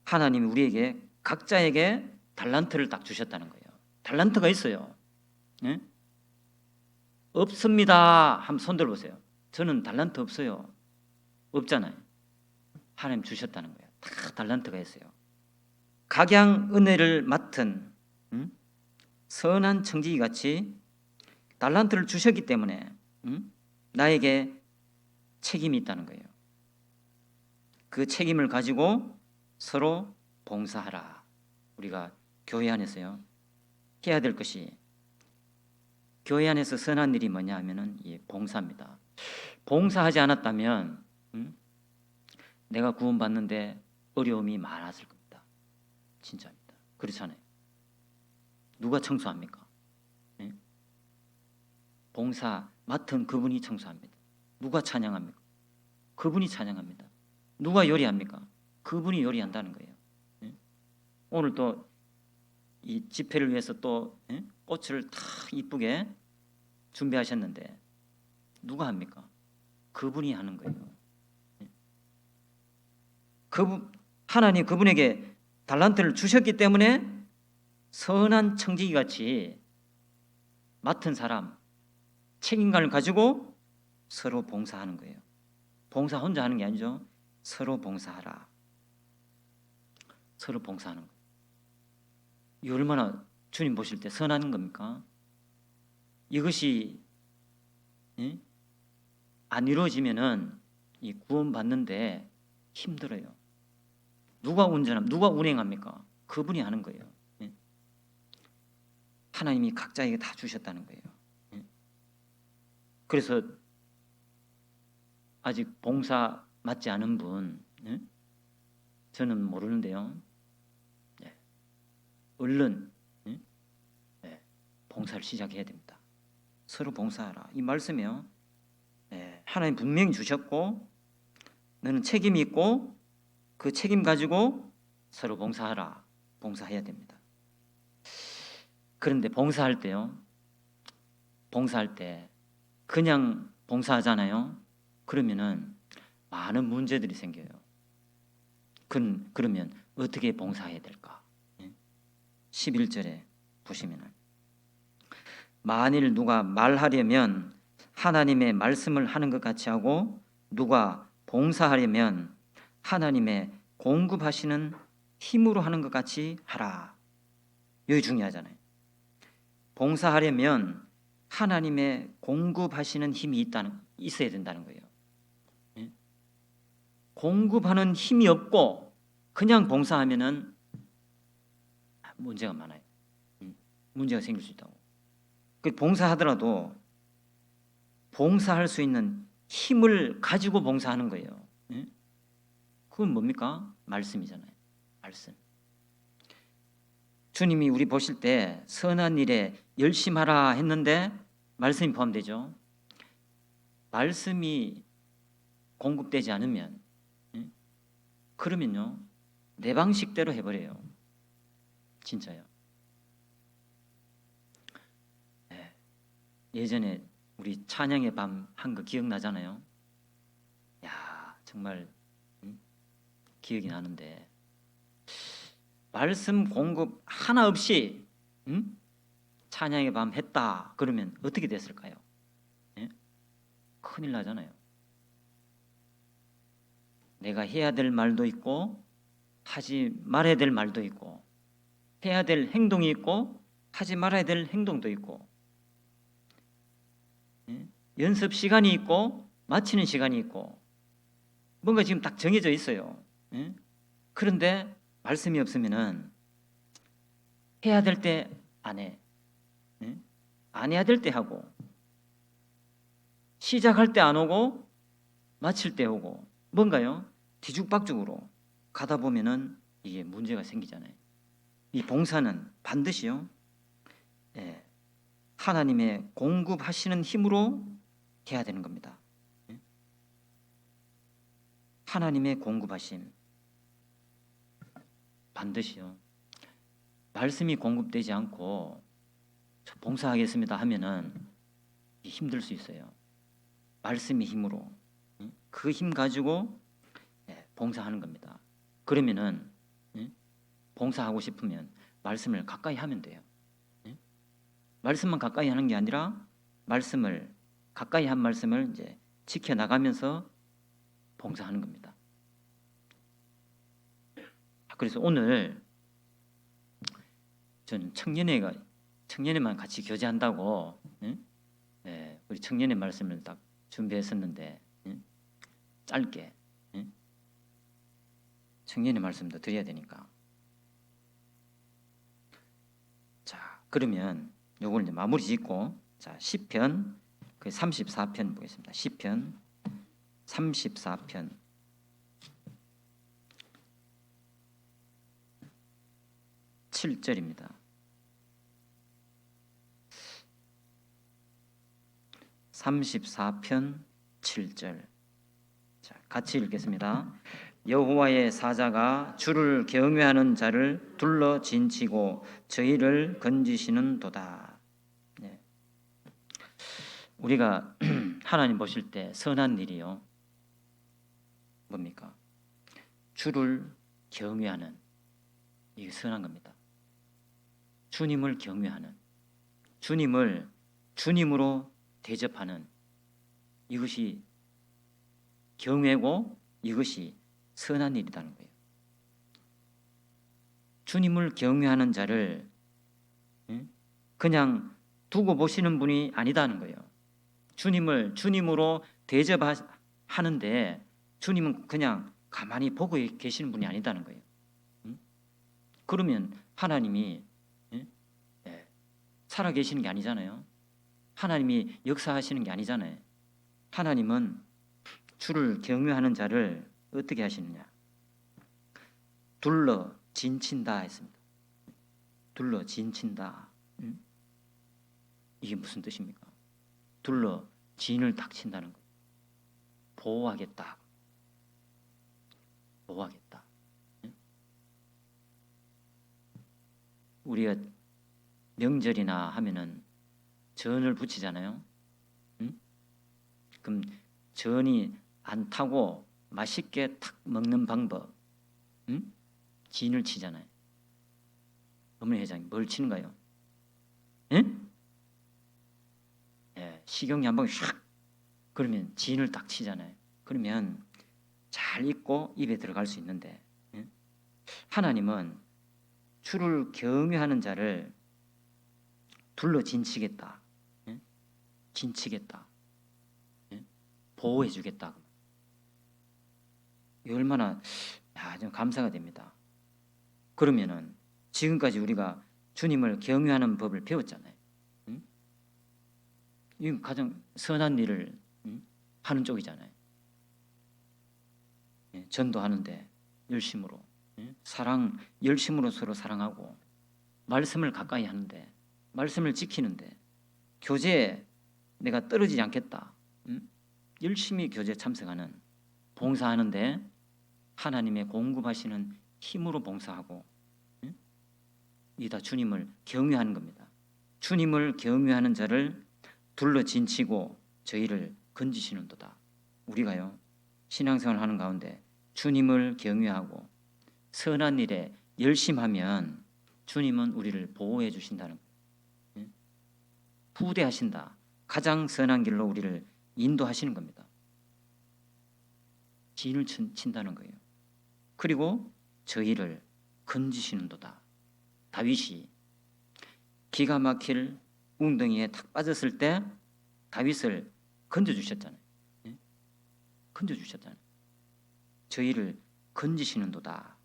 하나님이 우리에게 각자에게 달란트를 딱 주셨다는 거예요. 달란트가 있어요. 예? 없습니다. 한번 손 들어보세요. 저는 달란트 없어요. 없잖아요. 하나님 주셨다는 거예요. 다 달란트가 있어요. 각양 은혜를 맡은 선한 청지기 같이 달란트를 주셨기 때문에 나에게 책임이 있다는 거예요. 그 책임을 가지고 서로 봉사하라. 우리가 교회 안에서요, 해야 될 것이, 교회 안에서 선한 일이 뭐냐 하면은 이 봉사입니다. 봉사하지 않았다면 내가 구원받는데 어려움이 많았을 겁니다. 진짜입니다. 그렇잖아요. 누가 청소합니까? 네? 봉사 맡은 그분이 청소합니다. 누가 찬양합니까? 그분이 찬양합니다. 누가 요리합니까? 그분이 요리한다는 거예요. 네? 오늘 또 이 집회를 위해서 또 꽃을 다 이쁘게 준비하셨는데 누가 합니까? 그분이 하는 거예요. 하나님 그분에게 달란트를 주셨기 때문에 선한 청지기 같이 맡은 사람, 책임감을 가지고 서로 봉사하는 거예요. 봉사 혼자 하는 게 아니죠. 서로 봉사하라. 서로 봉사하는 거예요. 이 얼마나 주님 보실 때 선한 겁니까? 이것이 안 이루어지면은 이 구원 받는데 힘들어요. 누가 운행합니까? 그분이 하는 거예요. 하나님이 각자에게 다 주셨다는 거예요. 그래서 아직 봉사 맞지 않은 분, 저는 모르는데요. 얼른 봉사를 시작해야 됩니다. 서로 봉사하라. 이 말씀이요, 하나님 분명히 주셨고 너는 책임이 있고 그 책임 가지고 서로 봉사하라. 봉사해야 됩니다. 그런데 봉사할 때요, 봉사할 때 그냥 봉사하잖아요. 그러면은 많은 문제들이 생겨요. 그러면 어떻게 봉사해야 될까? 11절에 보시면은 만일 누가 말하려면 하나님의 말씀을 하는 것 같이 하고 누가 봉사하려면 하나님의 공급하시는 힘으로 하는 것 같이 하라. 여기 중요하잖아요. 봉사하려면 하나님의 공급하시는 힘이 있어야 된다는 거예요. 공급하는 힘이 없고 그냥 봉사하면은 문제가 많아요. 문제가 생길 수 있다고. 봉사하더라도 봉사할 수 있는 힘을 가지고 봉사하는 거예요. 그건 뭡니까? 말씀이잖아요. 말씀. 주님이 우리 보실 때 선한 일에 열심하라 했는데 말씀이 포함되죠. 말씀이 공급되지 않으면 그러면요, 내 방식대로 해버려요. 진짜요. 예전에 우리 찬양의 밤 한 거 기억나잖아요. 야, 정말 기억이 나는데 말씀 공급 하나 없이 찬양의 밤 했다 그러면 어떻게 됐을까요? 큰일 나잖아요. 내가 해야 될 말도 있고 하지 말아야 될 말도 있고 해야 될 행동이 있고 하지 말아야 될 행동도 있고 연습 시간이 있고 마치는 시간이 있고 뭔가 지금 딱 정해져 있어요. 그런데 말씀이 없으면은 해야 될 때 안 해. 안 해야 될 때 하고 시작할 때 안 오고 마칠 때 오고 뭔가요? 뒤죽박죽으로 가다 보면은 이게 문제가 생기잖아요. 이 봉사는 반드시요, 하나님의 공급하시는 힘으로 해야 되는 겁니다. 하나님의 공급하심. 반드시요. 말씀이 공급되지 않고 저 봉사하겠습니다 하면은 힘들 수 있어요. 말씀의 힘으로 그 힘 가지고 봉사하는 겁니다. 그러면은 봉사하고 싶으면 말씀을 가까이 하면 돼요. 말씀만 가까이 하는 게 아니라 말씀을 가까이 한 말씀을 이제 지켜 나가면서 봉사하는 겁니다. 그래서 오늘 저는 청년회만 같이 교제한다고 우리 청년회 말씀을 딱 준비했었는데 짧게 청년회 말씀도 드려야 되니까. 자, 그러면 요걸 이제 마무리 짓고 자, 시편 그 34편 보겠습니다. 시편 34편 7절입니다. 34편 7절. 자, 같이 읽겠습니다. 여호와의 사자가 주를 경외하는 자를 둘러 진치고 저희를 건지시는도다. 네. 우리가 하나님 보실 때 선한 일이요. 뭡니까? 주를 경외하는, 이게 선한 겁니다. 주님을 경외하는, 주님을 주님으로 대접하는, 이것이 경외고 이것이 선한 일이라는 거예요. 주님을 경외하는 자를 그냥 두고 보시는 분이 아니다는 거예요. 주님을 주님으로 대접하는데 주님은 그냥 가만히 보고 계시는 분이 아니다는 거예요. 그러면 하나님이 살아 계시는 게 아니잖아요. 하나님이 역사하시는 게 아니잖아요. 하나님은 주를 경외하는 자를 어떻게 하시느냐? 둘러 진친다 했습니다. 둘러 진친다. 이게 무슨 뜻입니까? 둘러 진을 딱 친다는 거예요. 보호하겠다. 보호하겠다. 우리가 명절이나 하면은 전을 붙이잖아요. 그럼 전이 안 타고 맛있게 탁 먹는 방법, 진을 치잖아요. 어머니 회장님 뭘 치는가요? 식용유 한 방울 샥 그러면 진을 딱 치잖아요. 그러면 잘 익고 입에 들어갈 수 있는데 하나님은 주를 경외하는 자를 둘러 진치겠다. 진치겠다. 보호해 주겠다. 이 얼마나 좀 감사가 됩니다. 그러면은 지금까지 우리가 주님을 경외하는 법을 배웠잖아요. 이 가장 선한 일을 하는 쪽이잖아요. 전도하는데 열심으로 열심으로 서로 사랑하고 말씀을 가까이 하는데 말씀을 지키는데 교제에 내가 떨어지지 않겠다. 열심히 교제에 참석하는 봉사하는데 하나님의 공급하시는 힘으로 봉사하고 이게 다 주님을 경외하는 겁니다. 주님을 경외하는 자를 둘러 진치고 저희를 건지시는도다. 우리가요 신앙생활 하는 가운데 주님을 경외하고 선한 일에 열심하면 주님은 우리를 보호해 주신다는 거예요. 후대하신다. 가장 선한 길로 우리를 인도하시는 겁니다. 진을 친다는 거예요. 그리고 저희를 건지시는도다. 다윗이 기가 막힐 웅덩이에 탁 빠졌을 때 다윗을 건져주셨잖아요. 건져주셨잖아요. 저희를 건지시는도다.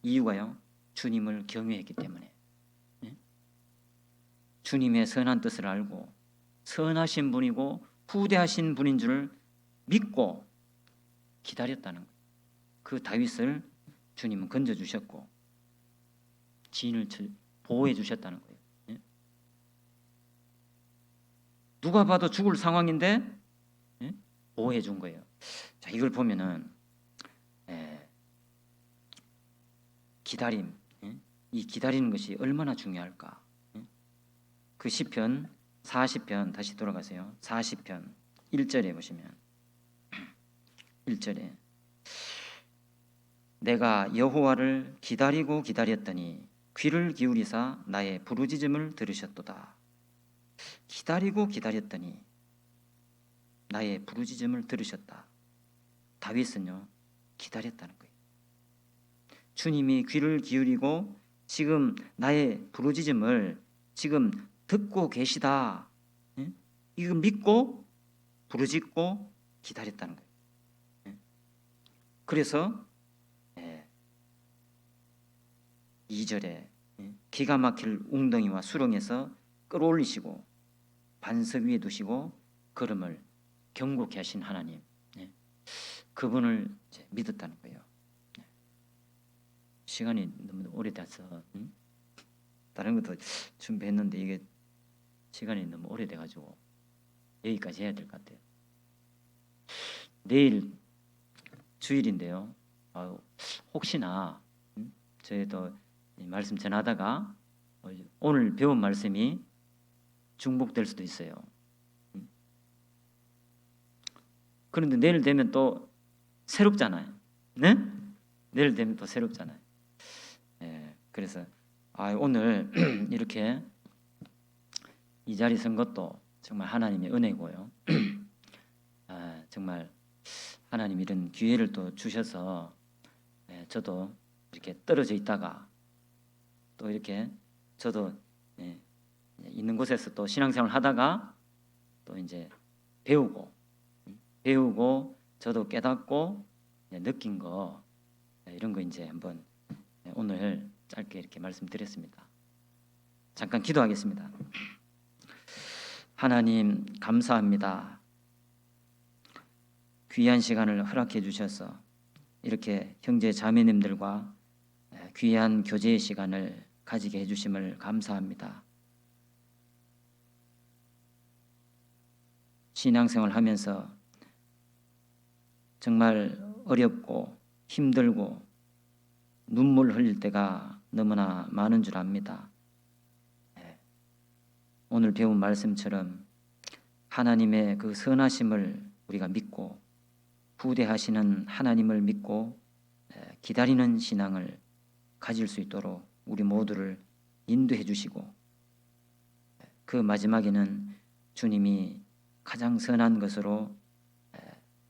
이유가요. 주님을 경외했기 때문에. 주님의 선한 뜻을 알고 선하신 분이고 후대하신 분인 줄 믿고 기다렸다는 거예요. 그 다윗을 주님은 건져주셨고 진을 보호해 주셨다는 거예요. 누가 봐도 죽을 상황인데 보호해 준 거예요. 자, 이걸 보면은 기다림, 이 기다리는 것이 얼마나 중요할까? 그 시편 40편 다시 돌아가세요. 40편 1절에 보시면 1절에 내가 여호와를 기다리고 기다렸더니 귀를 기울이사 나의 부르짖음을 들으셨도다. 기다리고 기다렸더니 나의 부르짖음을 들으셨다. 다윗은요 기다렸다는 거예요. 주님이 귀를 기울이고 지금 나의 부르짖음을 지금 듣고 계시다. 이거 믿고 부르짖고 기다렸다는 거예요. 그래서 2절에 기가 막힐 웅덩이와 수렁에서 끌어올리시고 반석 위에 두시고 걸음을 경고케 하신 하나님, 그분을 믿었다는 거예요. 시간이 너무 오래돼서 다른 것도 준비했는데 이게 시간이 너무 오래돼가지고 여기까지 해야 될 것 같아요. 내일 주일인데요. 혹시나 저희도 말씀 전하다가 오늘 배운 말씀이 중복될 수도 있어요. 그런데 내일 되면 또 새롭잖아요. 네? 내일 되면 또 새롭잖아요. 그래서 오늘 이렇게 이 자리 선 것도 정말 하나님의 은혜고요. 정말 하나님 이런 기회를 또 주셔서 저도 이렇게 떨어져 있다가 또 이렇게 저도 있는 곳에서 또 신앙생활 하다가 또 이제 배우고 저도 깨닫고 느낀 거 이런 거 이제 한번 오늘 짧게 이렇게 말씀드렸습니다. 잠깐 기도하겠습니다. 하나님 감사합니다. 귀한 시간을 허락해 주셔서 이렇게 형제 자매님들과 귀한 교제의 시간을 가지게 해주심을 감사합니다. 신앙생활 하면서 정말 어렵고 힘들고 눈물 흘릴 때가 너무나 많은 줄 압니다. 오늘 배운 말씀처럼 하나님의 그 선하심을 우리가 믿고 부대하시는 하나님을 믿고 기다리는 신앙을 가질 수 있도록 우리 모두를 인도해 주시고 그 마지막에는 주님이 가장 선한 것으로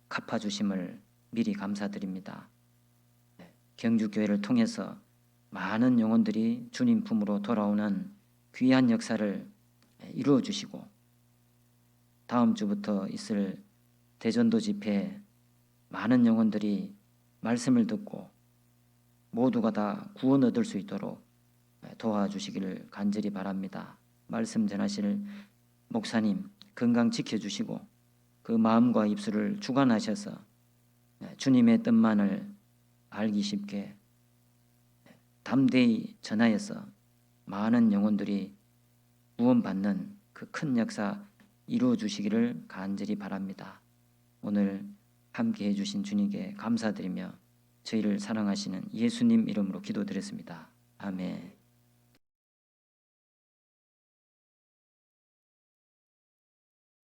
갚아주심을 미리 감사드립니다. 경주교회를 통해서 많은 영혼들이 주님 품으로 돌아오는 귀한 역사를 이루어 주시고 다음 주부터 있을 대전도 집회에 많은 영혼들이 말씀을 듣고 모두가 다 구원 얻을 수 있도록 도와주시기를 간절히 바랍니다. 말씀 전하실 목사님 건강 지켜주시고 그 마음과 입술을 주관하셔서 주님의 뜻만을 알기 쉽게 담대히 전하여서 많은 영혼들이 구원받는 그 큰 역사 이루어 주시기를 간절히 바랍니다. 오늘 함께 해주신 주님께 감사드리며 저희를 사랑하시는 예수님 이름으로 기도드렸습니다. 아멘.